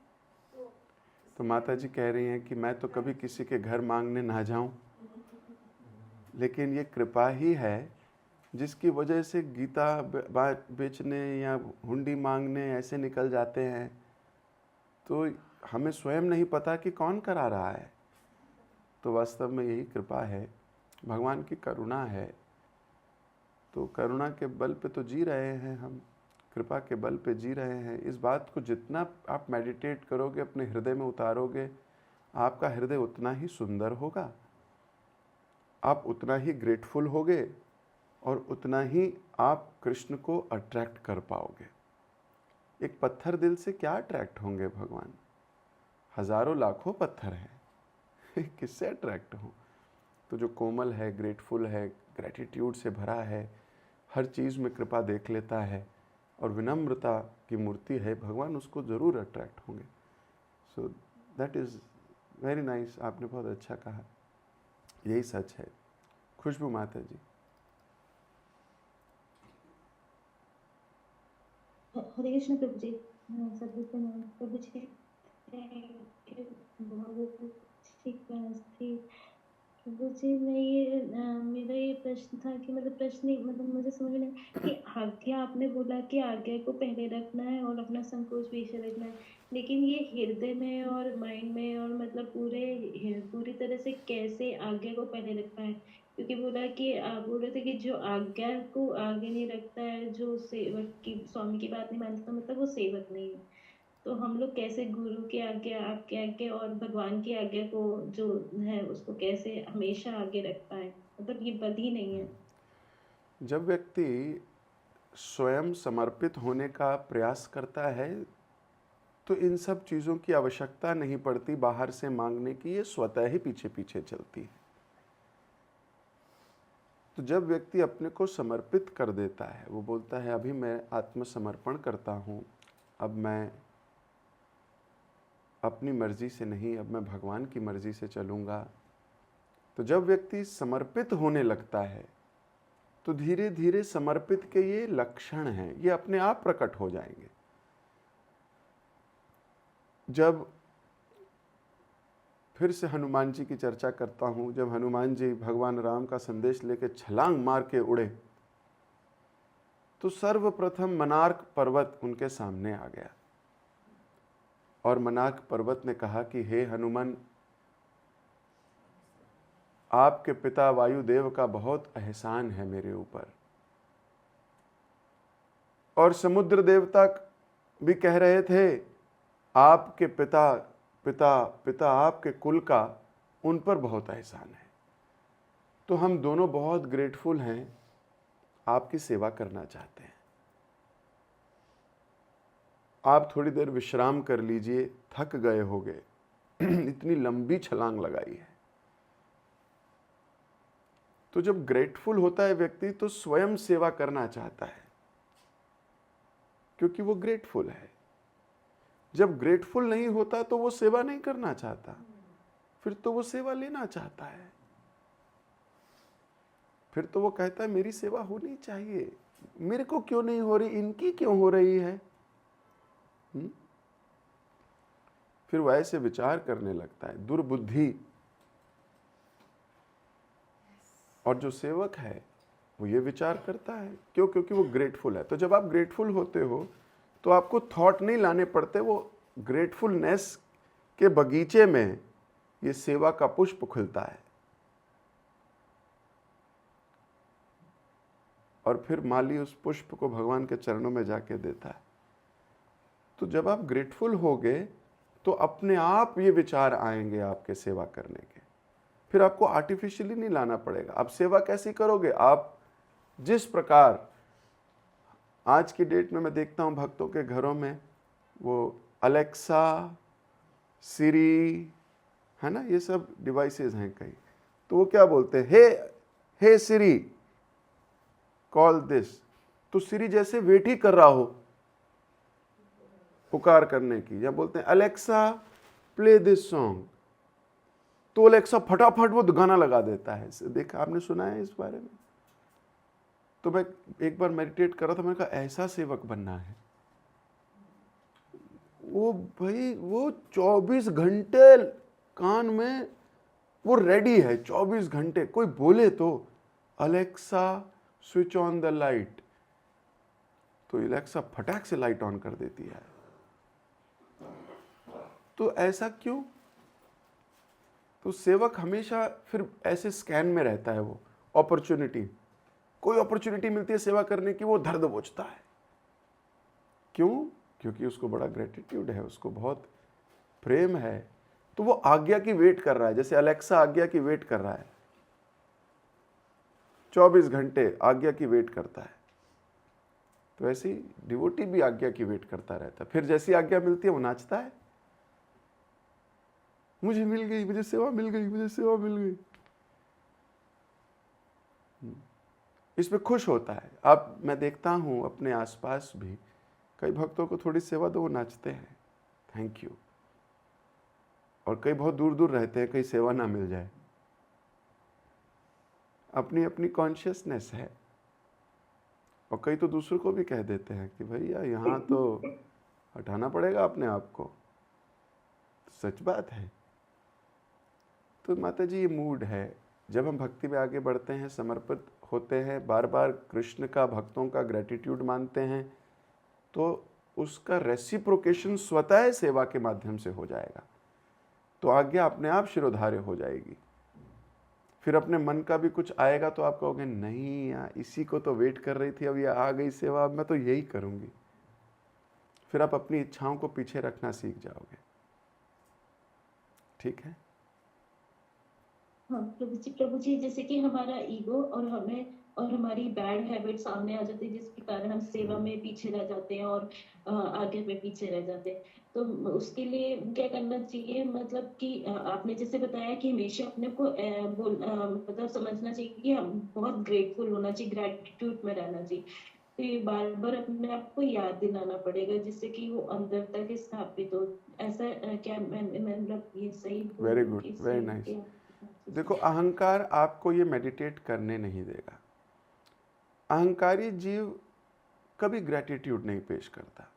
C: तो माता जी कह रही हैं कि मैं तो कभी किसी के घर मांगने ना जाऊं, लेकिन ये कृपा ही है जिसकी वजह से गीता बेचने या हुंडी मांगने ऐसे निकल जाते हैं। तो हमें स्वयं नहीं पता कि कौन करा रहा है। तो वास्तव में यही कृपा है, भगवान की करुणा है। तो करुणा के बल पे तो जी रहे हैं हम, कृपा के बल पे जी रहे हैं। इस बात को जितना आप मेडिटेट करोगे, अपने हृदय में उतारोगे, आपका हृदय उतना ही सुंदर होगा, आप उतना ही ग्रेटफुल होगे और उतना ही आप कृष्ण को अट्रैक्ट कर पाओगे। एक पत्थर दिल से क्या अट्रैक्ट होंगे भगवान? हजारों लाखों पत्थर हैं, किससे अट्रैक्ट हो? तो जो कोमल है, ग्रेटफुल है, ग्रेटिट्यूड से भरा है, हर चीज़ में कृपा देख लेता है और विनम्रता की मूर्ति है, भगवान उसको ज़रूर अट्रैक्ट होंगे। So that is very nice. आपने बहुत अच्छा कहा, यही सच है। खुशबू माता जी।
F: हरे कृष्ण प्रभु जी। प्रभु जी बहुत ठीक थी प्रभु जी। मैं ये मेरा ये प्रश्न था कि मतलब प्रश्न नहीं, मतलब मुझे समझ में नहीं कि आज्ञा, आपने बोला कि आज्ञा को पहले रखना है और अपना संकोच पीछे रखना है, लेकिन ये हृदय में और माइंड में और मतलब पूरी तरह से कैसे आज्ञा को पहले रखना है? क्योंकि बोला कि आप बोल रहे थे कि जो आज्ञा को आगे नहीं रखता है, जो सेवक की, स्वामी की बात नहीं मानता, मतलब वो सेवक नहीं है। तो हम लोग कैसे गुरु की आज्ञा, आपकी आज्ञा और भगवान की आज्ञा को जो है उसको कैसे हमेशा आगे रख पाए? मतलब ये बद ही नहीं है।
C: जब व्यक्ति स्वयं समर्पित होने का प्रयास करता है तो इन सब चीज़ों की आवश्यकता नहीं पड़ती बाहर से मांगने की, ये स्वतः ही पीछे पीछे चलती है। तो जब व्यक्ति अपने को समर्पित कर देता है, वो बोलता है अभी मैं आत्मसमर्पण करता हूँ, अब मैं अपनी मर्जी से नहीं, अब मैं भगवान की मर्जी से चलूँगा। तो जब व्यक्ति समर्पित होने लगता है तो धीरे धीरे समर्पित के ये लक्षण हैं, ये अपने आप प्रकट हो जाएंगे। जब फिर से हनुमान जी की चर्चा करता हूँ, जब हनुमान जी भगवान राम का संदेश लेकर छलांग मार के उड़े तो सर्वप्रथम मनार्क पर्वत उनके सामने आ गया और मनार्क पर्वत ने कहा कि हे हनुमान, आपके पिता वायुदेव का बहुत एहसान है मेरे ऊपर। और समुद्र देवता भी कह रहे थे आपके पिता आपके कुल का उन पर बहुत एहसान है। तो हम दोनों बहुत ग्रेटफुल हैं आपकी सेवा करना चाहते हैं। आप थोड़ी देर विश्राम कर लीजिए, थक गए होगे, इतनी लंबी छलांग लगाई है। तो जब ग्रेटफुल होता है व्यक्ति तो स्वयं सेवा करना चाहता है, क्योंकि वो ग्रेटफुल है। जब ग्रेटफुल नहीं होता तो वो सेवा नहीं करना चाहता, फिर तो वो सेवा लेना चाहता है। फिर तो वो कहता है मेरी सेवा होनी चाहिए, मेरे को क्यों नहीं हो रही, इनकी क्यों हो रही है। फिर वो ऐसे विचार करने लगता है, दुर्बुद्धि। और जो सेवक है वो ये विचार करता है, क्यों? क्योंकि वो ग्रेटफुल है। तो जब आप ग्रेटफुल होते हो तो आपको थॉट नहीं लाने पड़ते, वो ग्रेटफुलनेस के बगीचे में ये सेवा का पुष्प खुलता है। और फिर माली उस पुष्प को भगवान के चरणों में जाके देता है। तो जब आप ग्रेटफुल होगे तो अपने आप ये विचार आएंगे आपके सेवा करने के। फिर आपको आर्टिफिशियली नहीं लाना पड़ेगा। आप सेवा कैसी करोगे? आप जिस प्रकार आज की डेट में मैं देखता हूँ भक्तों के घरों में वो अलेक्सा, सिरी, है ना, ये सब डिवाइसेस हैं कई। तो वो क्या बोलते हैं, हे सिरी कॉल दिस। तो सिरी जैसे वेट ही कर रहा हो पुकार करने की। या बोलते हैं अलेक्सा प्ले दिस सॉन्ग, तो अलेक्सा फटाफट वो गाना लगा देता है। देखा, आपने सुना है इस बारे में? तो मैं एक बार मेडिटेट कर रहा था, मैंने कहा ऐसा सेवक बनना है। वो भाई वो 24 घंटे कान में वो रेडी है, 24 घंटे। कोई बोले तो Alexa switch on the light, तो अलेक्सा फटाक से लाइट ऑन कर देती है। तो ऐसा क्यों? तो सेवक हमेशा फिर ऐसे स्कैन में रहता है। वो अपॉर्चुनिटी, कोई अपॉर्चुनिटी मिलती है सेवा करने की, वो दर्द बोझता है। क्यों? क्योंकि उसको बड़ा ग्रेटिट्यूड है, उसको बहुत प्रेम है। तो वो आज्ञा की वेट कर रहा है, जैसे अलेक्सा आज्ञा की वेट कर रहा है। 24 घंटे आज्ञा की वेट करता है। तो ऐसे ही डिवोटी भी आज्ञा की वेट करता रहता है। फिर जैसी आज्ञा मिलती है वो नाचता है, मुझे मिल गई, मुझे सेवा मिल गई, मुझे सेवा मिल गई। इसमें खुश होता है। अब मैं देखता हूं अपने आसपास भी कई भक्तों को थोड़ी सेवा दो, वो नाचते हैं, थैंक यू। और कई बहुत दूर दूर रहते हैं, कहीं सेवा ना मिल जाए। अपनी अपनी कॉन्शियसनेस है। और कई तो दूसरों को भी कह देते हैं कि भैया यहाँ तो हटाना पड़ेगा अपने आप को। सच बात है। तो माता जी ये मूड है। जब हम भक्ति में आगे बढ़ते हैं, समर्पित होते हैं, बार बार कृष्ण का, भक्तों का ग्रेटिट्यूड मानते हैं, तो उसका रेसिप्रोकेशन स्वतः सेवा के माध्यम से हो जाएगा। तो आज्ञा अपने आप शिरोधार्य हो जाएगी। फिर अपने मन का भी कुछ आएगा तो आप कहोगे नहीं यार, इसी को तो वेट कर रही थी, अब ये आ गई सेवा, अब मैं तो यही करूँगी। फिर आप अपनी इच्छाओं को पीछे रखना सीख जाओगे। ठीक है?
F: हाँ, प्रभु जी जैसे कि हमारा ईगो और हमें और हमारी बैड हैबिट सामने आ जाती है, जिसके कारण हम सेवा में पीछे रह जाते हैं और आगे में पीछे रह जाते हैं। तो उसके लिए क्या करना चाहिए? मतलब कि आपने जैसे बताया कि हमेशा अपने को मतलब समझना चाहिए कि हम बहुत ग्रेटफुल होना चाहिए, ग्रेटिट्यूड में रहना चाहिए। तो ये बार बार अपने आप को याद दिलाना पड़ेगा, जिससे कि वो अंदर तक स्थापित हो। ऐसा क्या मैं मतलब ये सही बोल
C: वेरी
F: रही हूँ
C: गुड,
F: कि
C: वेरी
F: सेवा
C: नाइस।
F: के
C: देखो, अहंकार आपको ये मेडिटेट करने नहीं देगा। अहंकारी जीव कभी ग्रेटिट्यूड नहीं पेश करता।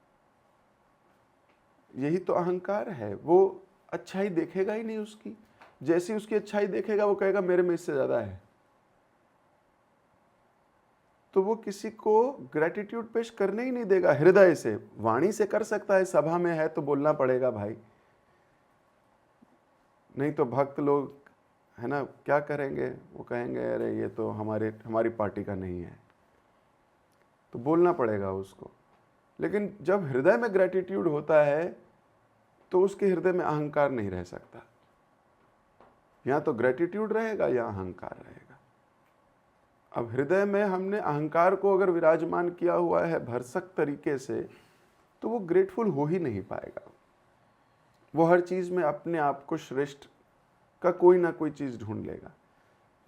C: यही तो अहंकार है। वो अच्छाई देखेगा ही नहीं उसकी। जैसी उसकी अच्छाई देखेगा वो कहेगा मेरे में इससे ज्यादा है। तो वो किसी को ग्रेटिट्यूड पेश करने ही नहीं देगा हृदय से। वाणी से कर सकता है, सभा में है तो बोलना पड़ेगा भाई, नहीं तो भक्त लोग है ना क्या करेंगे? वो कहेंगे अरे ये तो हमारी पार्टी का नहीं है, तो बोलना पड़ेगा उसको। लेकिन जब हृदय में ग्रेटिट्यूड होता है तो उसके हृदय में अहंकार नहीं रह सकता। या तो ग्रेटिट्यूड रहेगा या अहंकार रहेगा। अब हृदय में हमने अहंकार को अगर विराजमान किया हुआ है भरसक तरीके से, तो वो ग्रेटफुल हो ही नहीं पाएगा। वो हर चीज़ में अपने आप को श्रेष्ठ का कोई ना कोई चीज़ ढूंढ लेगा।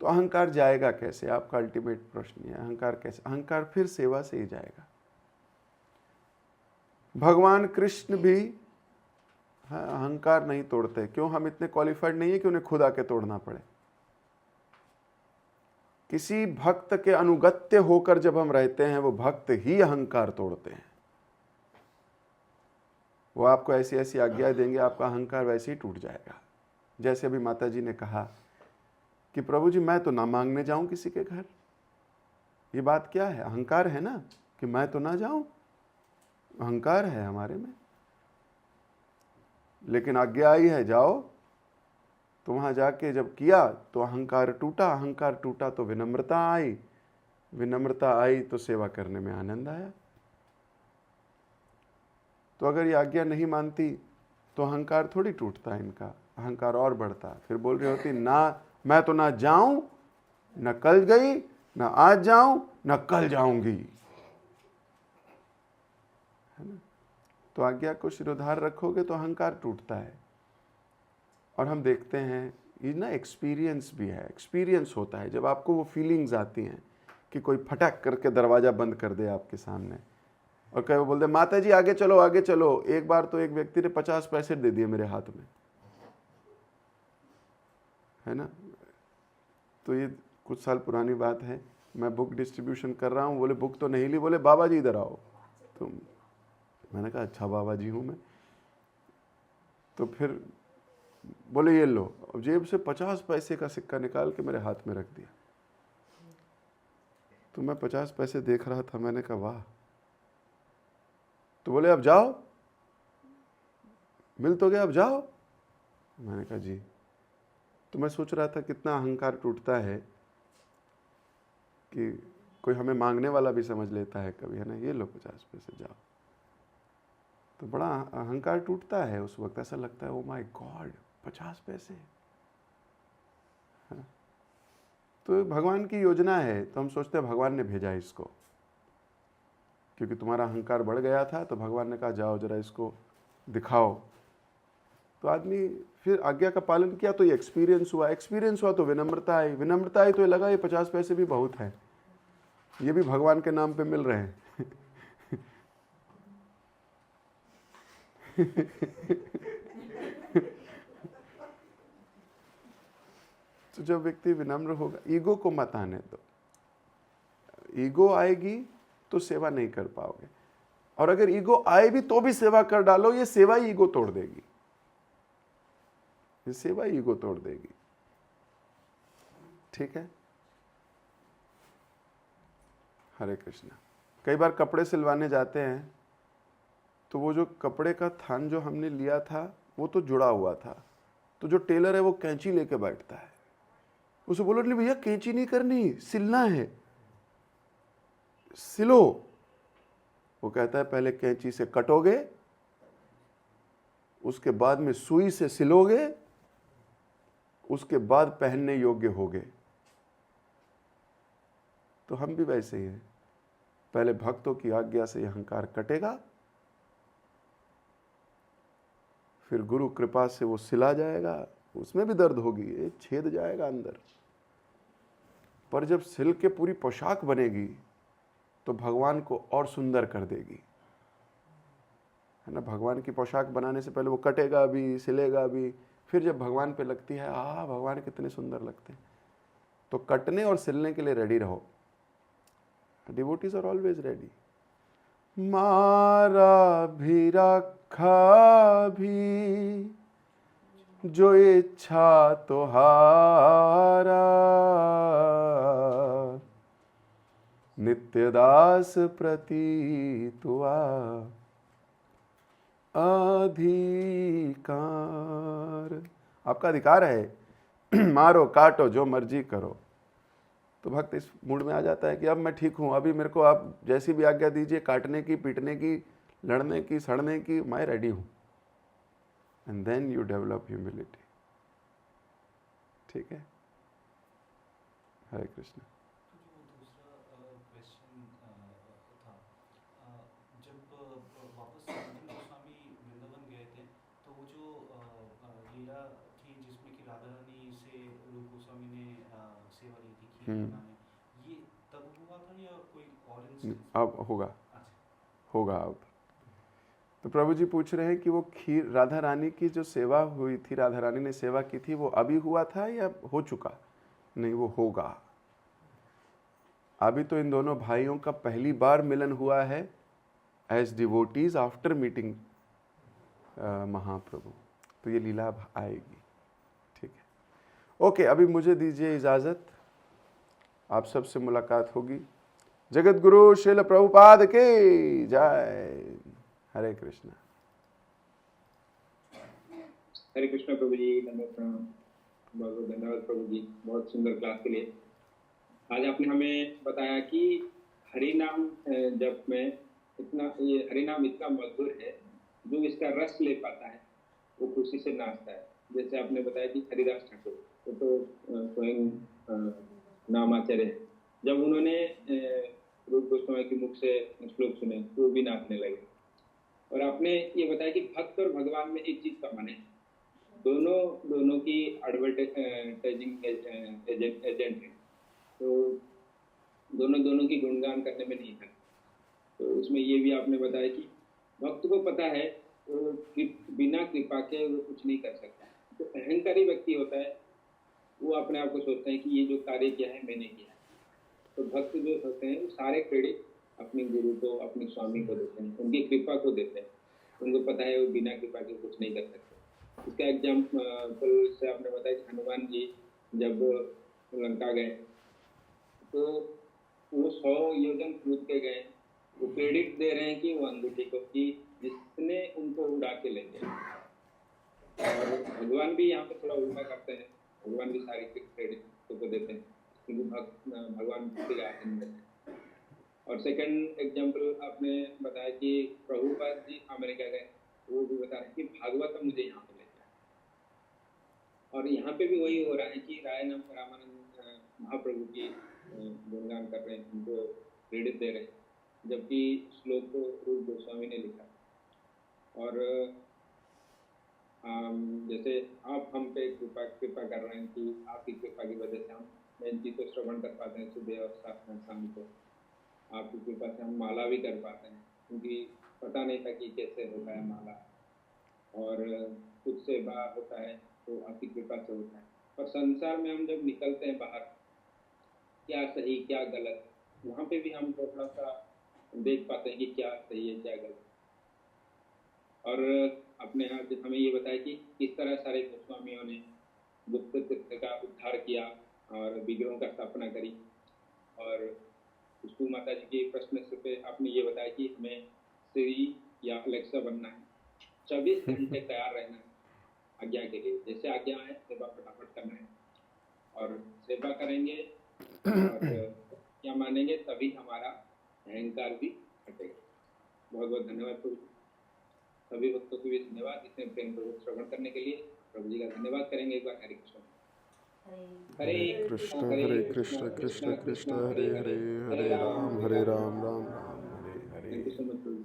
C: तो अहंकार जाएगा कैसे? आपका अल्टीमेट प्रश्न है, अहंकार कैसे? अहंकार फिर सेवा से ही जाएगा। भगवान कृष्ण भी अहंकार नहीं तोड़ते। क्यों? हम इतने क्वालिफाइड नहीं है कि उन्हें खुद आके तोड़ना पड़े। किसी भक्त के अनुगत्य होकर जब हम रहते हैं, वो भक्त ही अहंकार तोड़ते हैं। वो आपको ऐसी ऐसी आज्ञा देंगे, आपका अहंकार वैसे ही टूट जाएगा। जैसे अभी माता जी ने कहा कि प्रभु जी मैं तो ना मांगने जाऊं किसी के घर। ये बात क्या है? अहंकार है ना, कि मैं तो ना जाऊं। अहंकार है हमारे में, लेकिन आज्ञा आई है जाओ। तो वहां जाके जब किया तो अहंकार टूटा, अहंकार टूटा तो विनम्रता आई, विनम्रता आई तो सेवा करने में आनंद आया। तो अगर ये आज्ञा नहीं मानती तो अहंकार थोड़ी टूटता इनका, अहंकार और बढ़ता। फिर बोल रही होती ना, मैं तो ना जाऊं, न कल गई, न आज जाऊं, न कल जाऊंगी, है ना। तो आज्ञा को शिरोधार रखोगे तो अहंकार टूटता है। और हम देखते हैं ये ना एक्सपीरियंस भी है, एक्सपीरियंस होता है जब आपको वो फीलिंग्स आती हैं कि कोई फटाक करके दरवाज़ा बंद कर दे आपके सामने और कहीं वो बोल दे माता जी आगे चलो आगे चलो। एक बार तो एक व्यक्ति ने 50 पैसे दे दिए मेरे हाथ में, है ना। तो ये कुछ साल पुरानी बात है, मैं बुक डिस्ट्रीब्यूशन कर रहा हूँ, बोले बुक तो नहीं ली, बोले बाबा जी इधर आओ। तो मैंने कहा अच्छा बाबा जी हूँ मैं। तो फिर बोले ये लो, और जेब से 50 पैसे का सिक्का निकाल के मेरे हाथ में रख दिया। तो मैं 50 पैसे देख रहा था, मैंने कहा वाह। तो बोले अब जाओ, मिल तो गया, अब जाओ। मैंने कहा जी। तो मैं सोच रहा था कितना अहंकार टूटता है कि कोई हमें मांगने वाला भी समझ लेता है कभी, है ना, ये लो 50 पैसे जाओ। तो बड़ा अहंकार टूटता है उस वक्त, ऐसा लगता है ओ माय गॉड 50 पैसे। हाँ। तो भगवान की योजना है, तो हम सोचते हैं भगवान ने भेजा इसको, क्योंकि तुम्हारा अहंकार बढ़ गया था तो भगवान ने कहा जाओ जरा इसको दिखाओ। तो आदमी फिर आज्ञा का पालन किया तो ये एक्सपीरियंस हुआ, एक्सपीरियंस हुआ तो विनम्रता आई, विनम्रता आई तो ये लगा ये 50 पैसे भी बहुत है, ये भी भगवान के नाम पे मिल रहे हैं। तो जब व्यक्ति विनम्र होगा, ईगो को मत आने दो। ईगो आएगी तो सेवा नहीं कर पाओगे, और अगर ईगो आए भी तो भी सेवा कर डालो, ये सेवा ही ईगो तोड़ देगी, ये सेवा ही ईगो तोड़ देगी। ठीक है, हरे कृष्णा। कई बार कपड़े सिलवाने जाते हैं तो वो जो कपड़े का थान जो हमने लिया था वो तो जुड़ा हुआ था, तो जो टेलर है वो कैंची लेके बैठता है। उसे बोलो नहीं भैया कैंची नहीं करनी, सिलना है, सिलो। वो कहता है पहले कैंची से कटोगे, उसके बाद में सुई से सिलोगे, उसके बाद पहनने योग्य होगे। तो हम भी वैसे ही हैं, पहले भक्तों की आज्ञा से अहंकार कटेगा, फिर गुरु कृपा से वो सिला जाएगा, उसमें भी दर्द होगी, ये छेद जाएगा अंदर, पर जब सिल के पूरी पोशाक बनेगी तो भगवान को और सुंदर कर देगी, है ना। भगवान की पोशाक बनाने से पहले वो कटेगा भी, सिलेगा भी, फिर जब भगवान पे लगती है भगवान कितने सुंदर लगते हैं। तो कटने और सिलने के लिए रेडी रहो। Devotees are always ready. मारा भी रखा भी जो इच्छा तोहारा, नित्य दास प्रति तुआ अधिकार। आपका अधिकार है, मारो काटो जो मर्जी करो। तो भक्त इस मूड में आ जाता है कि अब मैं ठीक हूँ, अभी मेरे को आप जैसी भी आज्ञा दीजिए, काटने की, पीटने की, लड़ने की, सड़ने की, मैं रेडी हूँ। And then you develop humility. ठीक है, हरे कृष्ण।
D: लीला थी जिसमें कि राधा रानी से रूप गोस्वामी ने सेवा ली थी खीर बनाने, ये तब हुआ था या कोई और इंस्टेंस?
C: अब होगा,
D: अच्छा,
C: होगा अब। तो प्रभु जी पूछ रहे हैं कि वो खीर राधा रानी की जो सेवा हुई थी, राधा रानी ने सेवा की थी, वो अभी हुआ था या हो चुका? नहीं, वो होगा। अभी तो इन दोनों भाइयों का पहली बार मिलन हुआ है एज डिवोटीज आफ्टर मीटिंग महाप्रभु। तो ये लीला अब आएगी। ठीक है, ओके। अभी मुझे दीजिए इजाजत, आप सबसे मुलाकात होगी। जगत गुरु श्रील प्रभुपाद की जय। हरे कृष्णा।
G: हरे कृष्णा प्रभु जी, धन्यवाद प्रणाम, बहुत बहुत धन्यवाद प्रभु जी, बहुत सुंदर क्लास के लिए। आज आपने हमें बताया कि हरि नाम जप में ये हरि नाम इतना मधुर है, जो इसका रस ले पाता है वो खुशी से नाचता है। जैसे आपने बताया कि हरिदास ठाकुर वो तो स्वयं नामाचार्य है, जब उन्होंने रूप गोस्वामी के मुख से श्लोक सुने तो वो भी नाचने लगे। और आपने ये बताया कि भक्त और भगवान में एक चीज कॉमन है, दोनों की एडवर्टाइजिंग एजेंट है, तो दोनों की गुणगान करने में नहीं है। तो उसमें ये भी आपने बताया कि भक्त को पता है वो बिना कृपा के वो कुछ नहीं कर सकता। तो अहंकारी व्यक्ति होता है, वो अपने आप को सोचते हैं कि ये जो कार्य किया है मैंने किया है। तो भक्त जो होते हैं वो सारे क्रेडिट अपने गुरु को, अपने स्वामी को देते हैं, उनकी कृपा को देते हैं। उनको पता है वो बिना कृपा के कुछ नहीं कर सकते। इसका एग्जाम्पल से आपने बताया कि हनुमान जी जब लंका गए तो वो 100 योजन कूद के गए, वो क्रेडिट दे रहे हैं कि वो अंगूठी को, कि जिसने उनको उड़ा के ले गया। और भगवान भी यहाँ पे थोड़ा उल्टा करते हैं, भगवान भी सारी क्रेडिट को देते हैं, क्योंकि भगवान भक्ति का आसन देते हैं। और सेकंड एग्जाम्पल आपने बताया कि प्रभुपाद जी अमेरिका गए, वो भी बता रहे कि भागवत मुझे यहाँ पे ले गया। और यहाँ पे भी वही हो रहा है कि रामानंद महाप्रभु की गुणगान कर रहे हैं, उनको क्रेडिट दे रहे हैं, जबकि श्लोक को रूप गोस्वामी ने लिखा। और जैसे आप हम पे कृपा कर रहे हैं कि आपकी कृपा की वजह से हम जयंती को श्रवण कर पाते हैं सुबह और शाम को। आपकी कृपा से हम माला भी कर पाते हैं, क्योंकि पता नहीं था कि कैसे होता है माला, और खुद से बाहर होता है तो आपकी कृपा से होता है। और संसार में हम जब निकलते हैं बाहर, क्या सही क्या गलत, वहाँ पे भी हम थोड़ा सा देख पाते हैं कि क्या सही है क्या गलत। और अपने आप हमें ये बताया कि किस तरह सारे गोस्वामियों ने गुप्त तीर्थ का उद्धार किया और विग्रहों का स्थापना करी। और उसको माता जी के प्रश्न पे आपने ये बताया कि हमें सिरी या अलेक्सा बनना है, 24 घंटे तैयार रहना है आज्ञा के लिए। जैसे आज्ञा है सेवा फटाफट करना है, और सेवा करेंगे और क्या मानेंगे तभी हमारा अहंकार भी हटेगा। बहुत बहुत धन्यवाद प्रभु, सभी भक्तों को भी धन्यवाद इतने प्रेम पूर्वक श्रवण करने के लिए। प्रभु जी का धन्यवाद करेंगे एक बार। Hare Krishna
C: Hare Krishna Krishna Krishna Hare Hare, Hare Rama Rama Rama Hare Hare.
G: Thank you so much Prabhu.